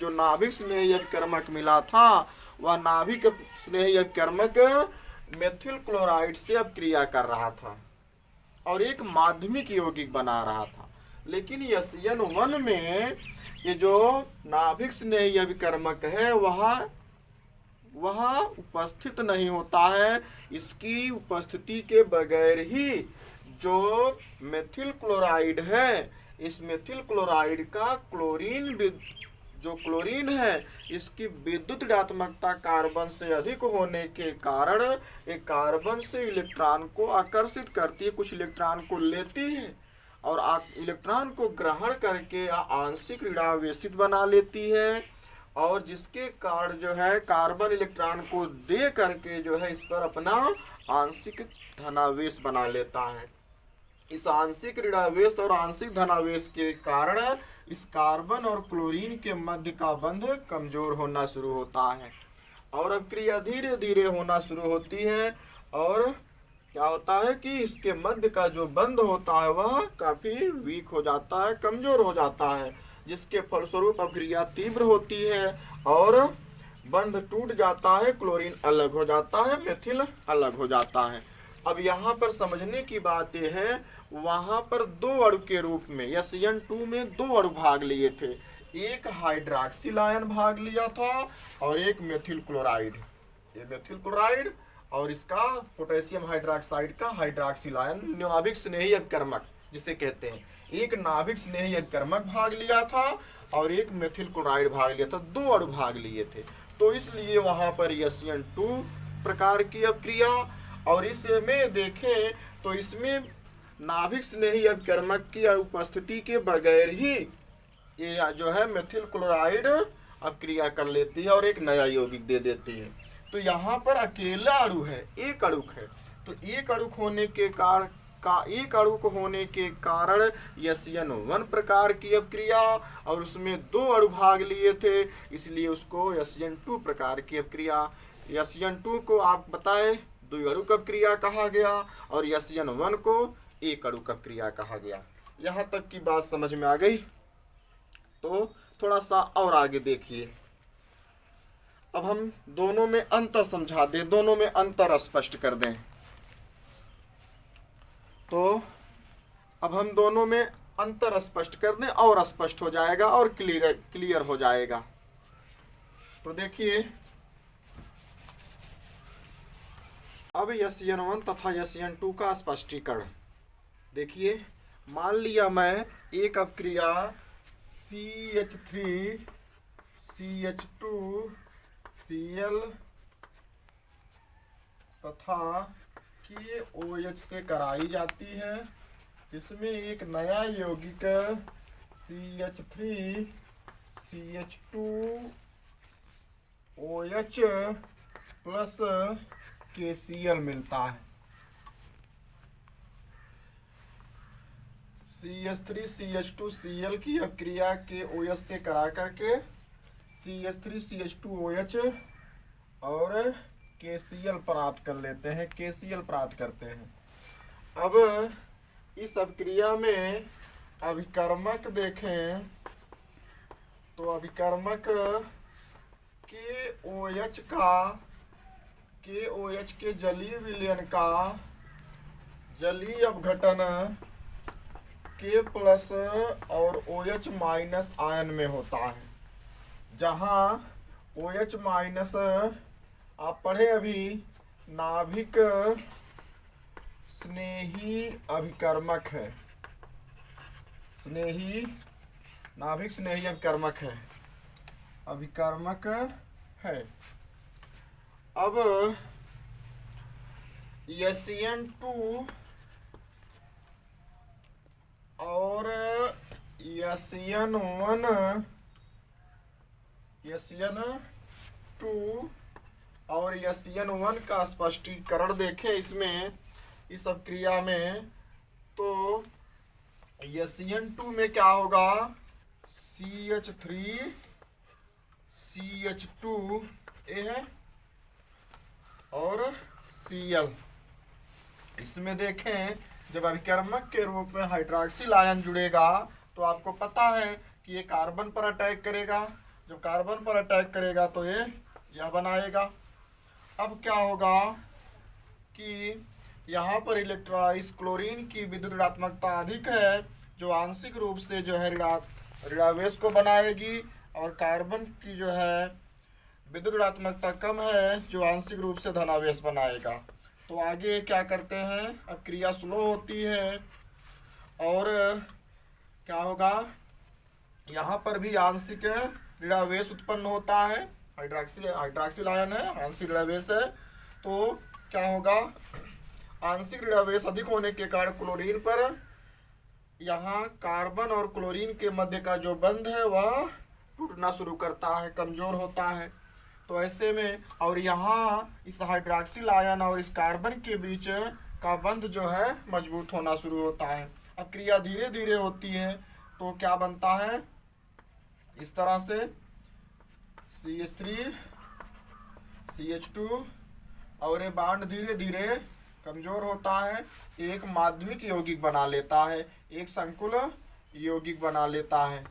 जो नाभिक स्नेही अपकर्मक मिला था, वह नाभिक स्नेही अपकर्मक मेथिल क्लोराइड से अभिक्रिया कर रहा था और एक माध्यमिक यौगिक बना रहा था। लेकिन SN1 में ये जो नाभिक स्नेही अपकर्मक है वह उपस्थित नहीं होता है। इसकी उपस्थिति के बगैर ही जो मेथिल क्लोराइड है, इस मेथिल क्लोराइड का क्लोरीन है, इसकी विद्युत ऋणात्मकता कार्बन से अधिक होने के कारण एक कार्बन से इलेक्ट्रॉन को आकर्षित करती है, कुछ इलेक्ट्रॉन को लेती है और इलेक्ट्रॉन को ग्रहण करके आंशिक ऋणावेशित बना लेती है और जिसके कारण जो है कार्बन इलेक्ट्रॉन को दे करके जो है इस पर अपना आंशिक धनावेश बना लेता है। इस आंशिक ऋणावेश और आंशिक धनावेश के कारण इस कार्बन और क्लोरीन के मध्य का बंध कमजोर होना शुरू होता है और अभिक्रिया धीरे धीरे होना शुरू होती है और क्या होता है कि इसके मध्य का जो बंध होता है वह काफी वीक हो जाता है, कमजोर हो जाता है, जिसके फलस्वरूप अभिक्रिया तीव्र होती है और बंध टूट जाता है, क्लोरीन अलग हो जाता है, मेथिल अलग हो जाता है। अब यहाँ पर समझने की बात यह है, वहाँ पर दो अणु के रूप में SN2 में दो अणु भाग लिए थे, एक हाइड्रॉक्सिल आयन भाग लिया था और एक मेथिल क्लोराइड। ये मेथिल क्लोराइड और इसका पोटेशियम हाइड्रोक्साइड का हाइड्रॉक्सिल आयन नाभिक स्नेही अपकर्मक जिसे कहते हैं, एक नाभिक स्नेही अपकर्मक भाग लिया था और एक मेथिल क्लोराइड भाग लिया था, दो अणु भाग लिए थे। तो इसलिए वहां पर SN2 प्रकार की अभिक्रिया और इसमें देखें तो इसमें नाभिक स्नेही अपकर्मक की उपस्थिति के बगैर ही ये जो है मेथिल क्लोराइड अभिक्रिया कर लेती है और एक नया यौगिक दे देती है। तो यहाँ पर अकेला अणु है, एक अणुक है, तो एक अणुक होने के कारण SN1 प्रकार की अभिक्रिया और उसमें दो अणु भाग लिए थे, इसलिए उसको SN2 प्रकार की अभिक्रिया। SN2 को आप बताएं दो अणुक अभिक्रिया कहा गया और SN1 को एक अणुक अभिक्रिया कहा गया। यहाँ तक की बात समझ में आ गई? तो थोड़ा सा और आगे देखिए। अब हम दोनों में अंतर समझा दें, दोनों में अंतर स्पष्ट कर दें। तो अब हम दोनों में अंतर स्पष्ट कर दें और स्पष्ट हो जाएगा और क्लियर हो जाएगा। तो देखिए, अब SN1 तथा SN2 का स्पष्टीकरण देखिए। मान लिया मैं एक अपक्रिया CH3 CH2Cl तथा KOH से कराई जाती है। इसमें एक नया यौगिक CH3 CH2OH प्लस KCl मिलता है। CH3 CH2Cl की अपक्रिया KOH से करा करके CH3 CH2OH और KCl प्राप्त कर लेते हैं, KCl प्राप्त करते हैं। अब इस अपक्रिया में अभिकर्मक देखें तो अभिकर्मक KOH के जलीय विलयन का जलीय अपघटन K प्लस और OH माइनस आयन में होता है, जहाँ OH माइनस आप पढ़े अभी नाभिक स्नेही अभिकर्मक है, नाभिक स्नेही अभिकर्मक है। अब SN2 और SN2 और SN1 का स्पष्टीकरण देखें। इसमें इस अपक्रिया में तो SN2 में क्या होगा, CH3 CH2A है और Cl। इसमें देखें, जब अभिकर्मक के रूप में हाइड्रॉक्सिल आयन जुड़ेगा तो आपको पता है कि ये कार्बन पर अटैक करेगा। जब कार्बन पर अटैक करेगा तो ये यह बनाएगा। अब क्या होगा कि यहाँ पर इस क्लोरीन की विद्युत ऋणात्मकता अधिक है, जो आंशिक रूप से जो है ऋणावेश को बनाएगी, और कार्बन की जो है विद्युत ऋणात्मकता कम है, जो आंशिक रूप से धनावेश बनाएगा। तो आगे क्या करते हैं, अब क्रिया स्लो होती है और क्या होगा, यहाँ पर भी आंशिक ऋणावेश उत्पन्न होता है। हाइड्रॉक्सिल आयन है, आंशिक ऋणावेश है। तो क्या होगा, आंशिक ऋणावेश अधिक होने के कारण क्लोरीन पर यहाँ कार्बन और क्लोरीन के मध्य का जो बंध है वह टूटना शुरू करता है, कमजोर होता है। तो ऐसे में, और यहाँ इस हाइड्रॉक्सिल आयन और इस कार्बन के बीच का बंध जो है मजबूत होना शुरू होता है। अब क्रिया धीरे धीरे होती है तो क्या बनता है, इस तरह से CH3 CH2 और ये बांड धीरे धीरे कमजोर होता है, एक माध्यमिक यौगिक बना लेता है, एक संकुल यौगिक बना लेता है।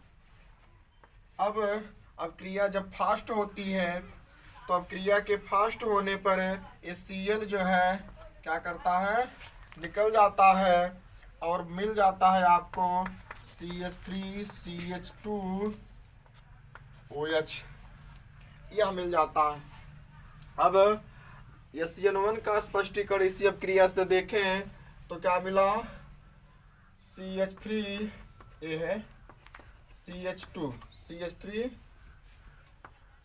अब क्रिया जब फास्ट होती है तो अब क्रिया के फास्ट होने पर Cl जो है क्या करता है, निकल जाता है और मिल जाता है आपको CH3 CH2OH, यह मिल जाता है। अब SN1 का स्पष्टीकरण इसी अपक्रिया से देखें तो क्या मिला, CH3A है, CH3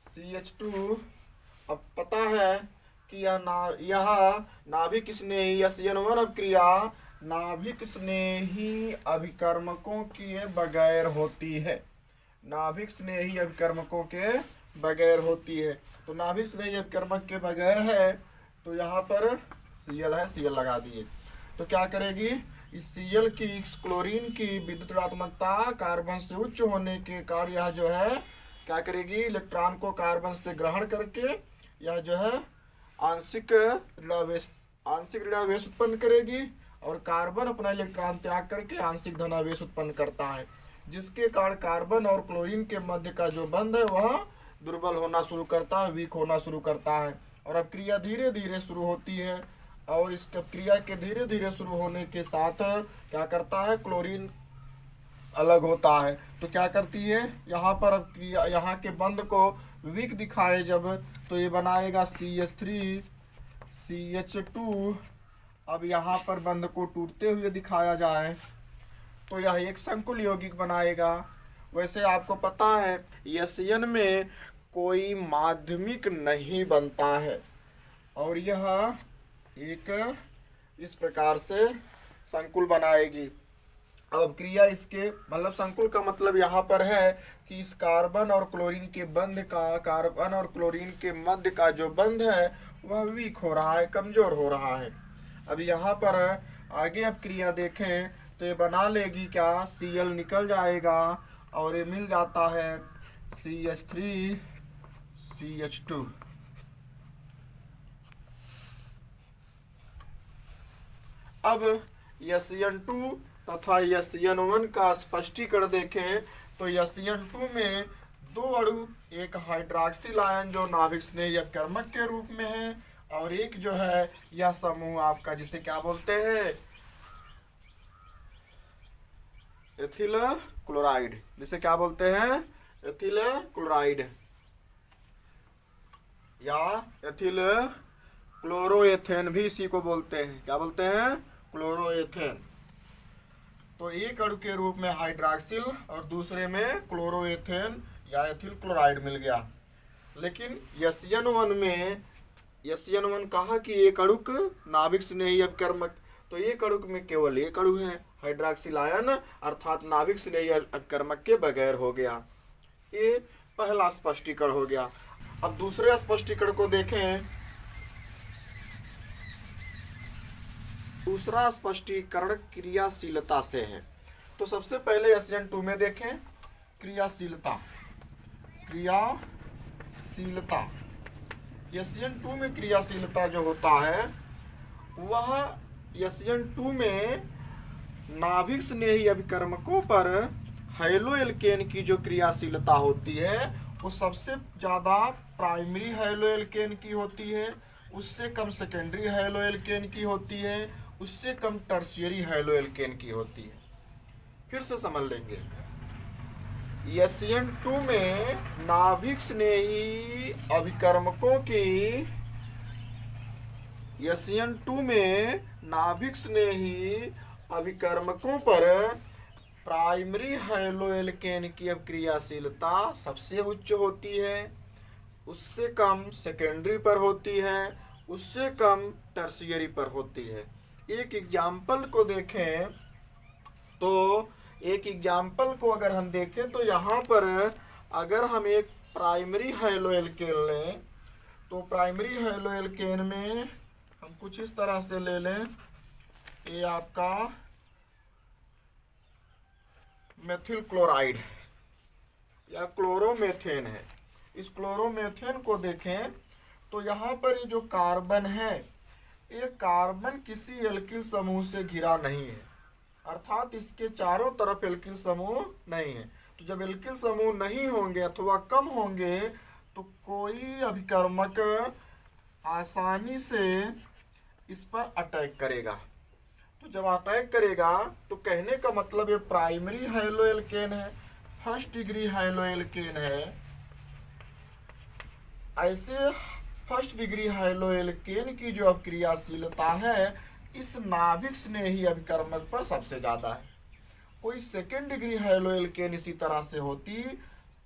CH2। अब पता है कि यह नाभिक स्नेही SN1 अपक्रिया नाभिक स्नेही अभिकर्मकों के बगैर होती है, नाभिक स्नेही अभिकर्मकों के बगैर होती है। तो नाभिक स्नेही अभिकर्मक के बगैर है तो यहाँ पर Cl है, Cl लगा दिए। तो क्या करेगी, इस Cl की इस क्लोरीन की विद्युत ऋणात्मकता कार्बन से उच्च होने के कारण यह जो है क्या करेगी, इलेक्ट्रॉन को कार्बन से ग्रहण करके यह जो है आंशिक ऋणावेश उत्पन्न करेगी, और कार्बन अपना इलेक्ट्रॉन त्याग करके आंशिक धनावेश उत्पन्न करता है, जिसके कारण कार्बन और क्लोरीन के मध्य का जो बंध है वह दुर्बल होना शुरू करता है, वीक होना शुरू करता है। और अब क्रिया धीरे धीरे शुरू होती है, और इस क्रिया के धीरे धीरे शुरू होने के साथ क्या करता है, क्लोरीन अलग होता है। तो क्या करती है, यहाँ पर अब क्रिया, यहाँ के बंध को वीक दिखाए जब, तो ये बनाएगा CH3 CH2। अब यहाँ पर बंध को टूटते हुए दिखाया जाए तो यह एक संकुल यौगिक बनाएगा। वैसे आपको पता है एशियन में कोई माध्यमिक नहीं बनता है, और यह एक इस प्रकार से संकुल बनाएगी। अब क्रिया इसके मतलब संकुल का मतलब यहाँ पर है कि इस कार्बन और क्लोरीन के बंध का, कार्बन और क्लोरीन के मध्य का जो बंध है वह वीक हो रहा है, कमजोर हो रहा है। अब यहाँ पर आगे अब क्रिया देखें तो ये बना लेगी क्या, Cl निकल जाएगा और ये मिल जाता है CH3 CH2। अब SN2 तथा SN1 का स्पष्टीकरण देखें तो SN2 में दो अणु, एक हाइड्रॉक्सिल आयन जो नाभिक स्नेही अपकर्मक के रूप में है, और एक जो है यह समूह आपका जिसे क्या बोलते हैं, एथिल क्लोराइड, जिसे क्या बोलते हैं, एथिल क्लोराइड या एथिल क्लोरोएथेन भी इसी को बोलते हैं। क्या बोलते हैं, क्लोरोएथेन। तो एक अणु के रूप में हाइड्रॉक्सिल और दूसरे में क्लोरोएथेन या एथिल क्लोराइड मिल गया। लेकिन SN1 में, SN1 कहा कि एक अणुक नाभिक स्नेही अपकर्मक, तो एक अणुक में केवल एक अणु है, हाइड्रॉक्सिल आयन, अर्थात नाभिक स्नेही अपकर्मक के बगैर हो गया। ये पहला स्पष्टीकरण हो गया। अब दूसरे स्पष्टीकरण को देखें। दूसरा स्पष्टीकरण क्रियाशीलता से है। तो सबसे पहले SN2 में देखें क्रियाशीलता। SN2 में क्रियाशीलता जो होता है वह SN2 में नाभिक स्नेही अभिकर्मकों पर हैलो एल्केन की जो क्रियाशीलता होती है वो सबसे ज़्यादा प्राइमरी हैलो एल्केन की होती है, उससे कम सेकेंडरी हैलो एल्केन की होती है, उससे कम टर्शियरी हैलो एल्केन की होती है। फिर से समझ लेंगे। SN2 में नाभिक स्नेही अभिकर्मकों की, SN2 में नाभिक स्नेही अभिकर्मकों पर प्राइमरी हैलो एल्केन की अब क्रियाशीलता सबसे उच्च होती है, उससे कम सेकेंडरी पर होती है, उससे कम टर्शियरी पर होती है। एक एग्जाम्पल को देखें तो, एक एग्जाम्पल को अगर हम देखें तो यहाँ पर अगर हम एक प्राइमरी हैलो एल्केन लें तो प्राइमरी हैलो एल्केन में हम कुछ इस तरह से ले लें, ये आपका मेथिल क्लोराइड या क्लोरोमेथेन है। इस क्लोरोमेथेन को देखें तो यहाँ पर ये जो कार्बन है, ये कार्बन किसी एल्किल समूह से घिरा नहीं है, अर्थात इसके चारों तरफ एल्किल समूह नहीं है। तो जब एल्किल समूह नहीं होंगे अथवा कम होंगे तो कोई अभिकर्मक आसानी से इस पर अटैक करेगा। तो जब अटैक करेगा तो कहने का मतलब ये प्राइमरी हैलो एल्केन है, फर्स्ट डिग्री हैलो एल्केन है। ऐसे फर्स्ट डिग्री हैलो एल्केन की जो अब क्रियाशीलता है इस नाभिक स्नेही अभिकर्मक पर सबसे ज़्यादा है। कोई सेकेंड डिग्री हैलो एल्केन इसी तरह से होती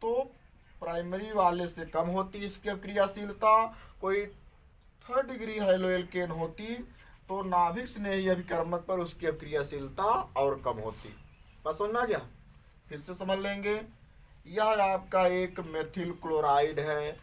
तो प्राइमरी वाले से कम होती इसकी अब क्रियाशीलता। कोई थर्ड डिग्री हैलो एल्केन होती तो नाभिक स्नेही अभिकर्मक पर उसकी अब क्रियाशीलता और कम होती। बस समझना क्या, फिर से समझ लेंगे। यह आपका एक मेथिल क्लोराइड है।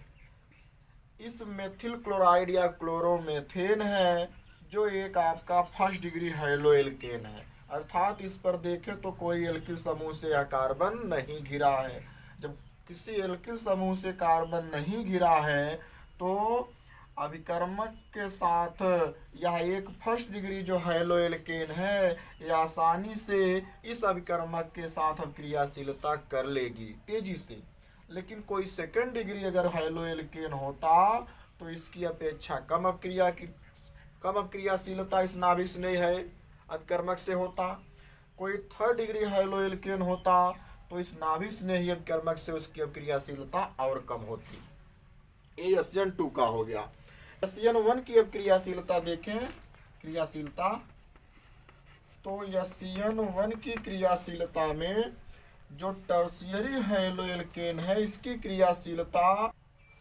इस मेथिल क्लोराइड या क्लोरोमेथेन है जो एक आपका फर्स्ट डिग्री हैलो एल्केन है, अर्थात इस पर देखें तो कोई एल्किल समूह से यह कार्बन नहीं घिरा है। जब किसी एल्किल समूह से कार्बन नहीं घिरा है तो अभिकर्मक के साथ यह एक फर्स्ट डिग्री जो हैलो एल्केन है यह आसानी से इस अभिकर्मक के साथ अब क्रियाशीलता कर लेगी तेजी से। लेकिन कोई सेकंड डिग्री अगर हैलो एल्केन होता तो इसकी अपेक्षा कम अपक्रियाशीलता इस नाभिक स्नेही है अभिकर्मक से होता। कोई थर्ड डिग्री हैलो एल्केन होता तो इस नाभिक स्नेही अभिकर्मक से उसकी अपक्रियाशीलता और कम होती। ये SN2 का हो गया। SN1 की अपक्रियाशीलता देखें, क्रियाशीलता तो SN1 की क्रियाशीलता में जो टर्शियरी हैलो एल्केन है इसकी क्रियाशीलता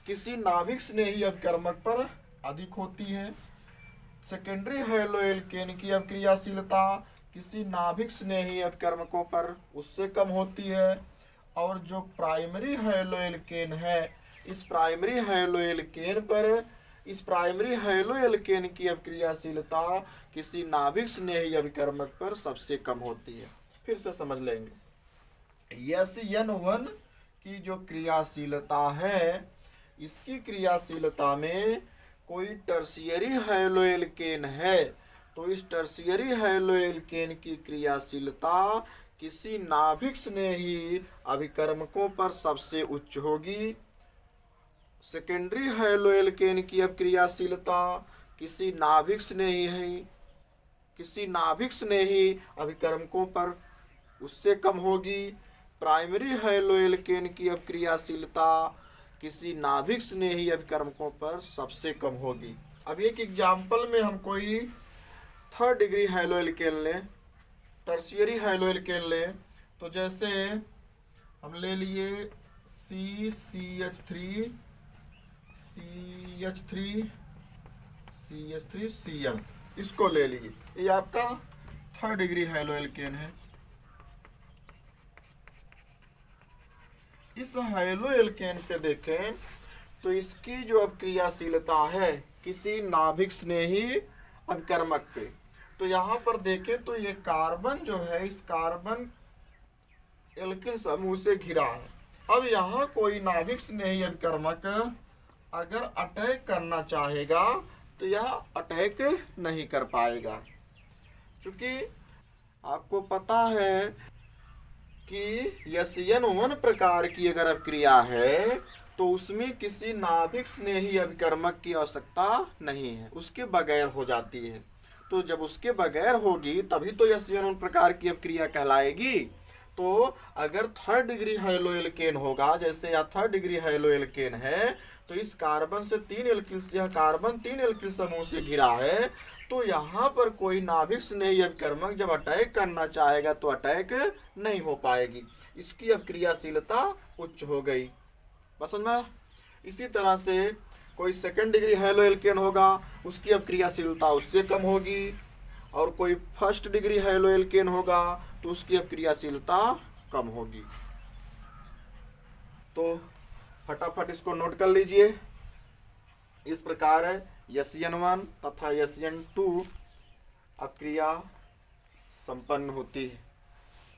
किसी नाभिक स्नेही अपकर्मक पर अधिक होती है। सेकेंडरी हैलो एल्केन की अपक्रियाशीलता किसी नाभिक स्नेही अपकर्मकों पर उससे कम होती है। और जो प्राइमरी हैलो एल्केन है इस प्राइमरी हैलो एल्केन की अपक्रियाशीलता किसी नाभिक स्नेही अभिकर्मक पर सबसे कम होती है। फिर से समझ लेंगे। SN1 की जो क्रियाशीलता है इसकी क्रियाशीलता में कोई टर्शियरी हैलो एल्केन है तो इस टर्शियरी हैलो एल्केन की क्रियाशीलता किसी नाभिक स्नेही अभिकर्मकों पर सबसे उच्च होगी। सेकेंडरी हैलो एल्केन की अपक्रियाशीलता किसी नाभिक स्नेही अभिकर्मकों पर उससे कम होगी। प्राइमरी हैलो एल्केन की अपक्रियाशीलता किसी नाभिक स्नेही अभिकर्मकों पर सबसे कम होगी। अब एक एग्जाम्पल में हम कोई थर्ड डिग्री हैलो एल्केन लें, टर्शियरी हैलो एल्केन लें, तो जैसे हम ले लिए CH3Cl, इसको ले लीजिए, ये आपका थर्ड डिग्री हैलो एल्केन है। इस हैलो एल्केन पे देखें तो इसकी जो अपक्रियाशीलता है किसी नाभिक स्नेही अभिकर्मक पे, तो यहाँ पर देखें तो ये कार्बन जो है इस कार्बन एल्किल समूह से घिरा है। अब यहाँ कोई नाभिक स्नेही अभिकर्मक अगर अटैक करना चाहेगा तो यह अटैक नहीं कर पाएगा, क्योंकि आपको पता है कि SN1 प्रकार की अगर अपक्रिया है तो उसमें किसी नाभिक स्नेही अभिकर्मक की आवश्यकता नहीं है, उसके बगैर हो जाती है। तो जब उसके बगैर होगी तभी तो SN1 प्रकार की अपक्रिया कहलाएगी। तो अगर थर्ड डिग्री हैलो एल्केन होगा, जैसे यह थर्ड डिग्री हैलो एल्केन है, तो इस कार्बन से यह कार्बन 3 एल्किल समूह से घिरा है, तो यहाँ पर कोई नाभिक स्नेही अभिकर्मक जब अटैक करना चाहेगा तो अटैक नहीं हो पाएगी, इसकी अपक्रियाशीलता उच्च हो गई। बस समझ में? इसी तरह से कोई सेकंड डिग्री हैलो एल्केन होगा, उसकी अपक्रियाशीलता उससे कम होगी, और कोई फर्स्ट डिग्री हैलो एल्केन होगा तो उसकी अपक्रियाशीलता कम होगी। तो फटाफट इसको नोट कर लीजिए। इस प्रकार SN1 तथा SN2 अपक्रिया संपन्न होती है।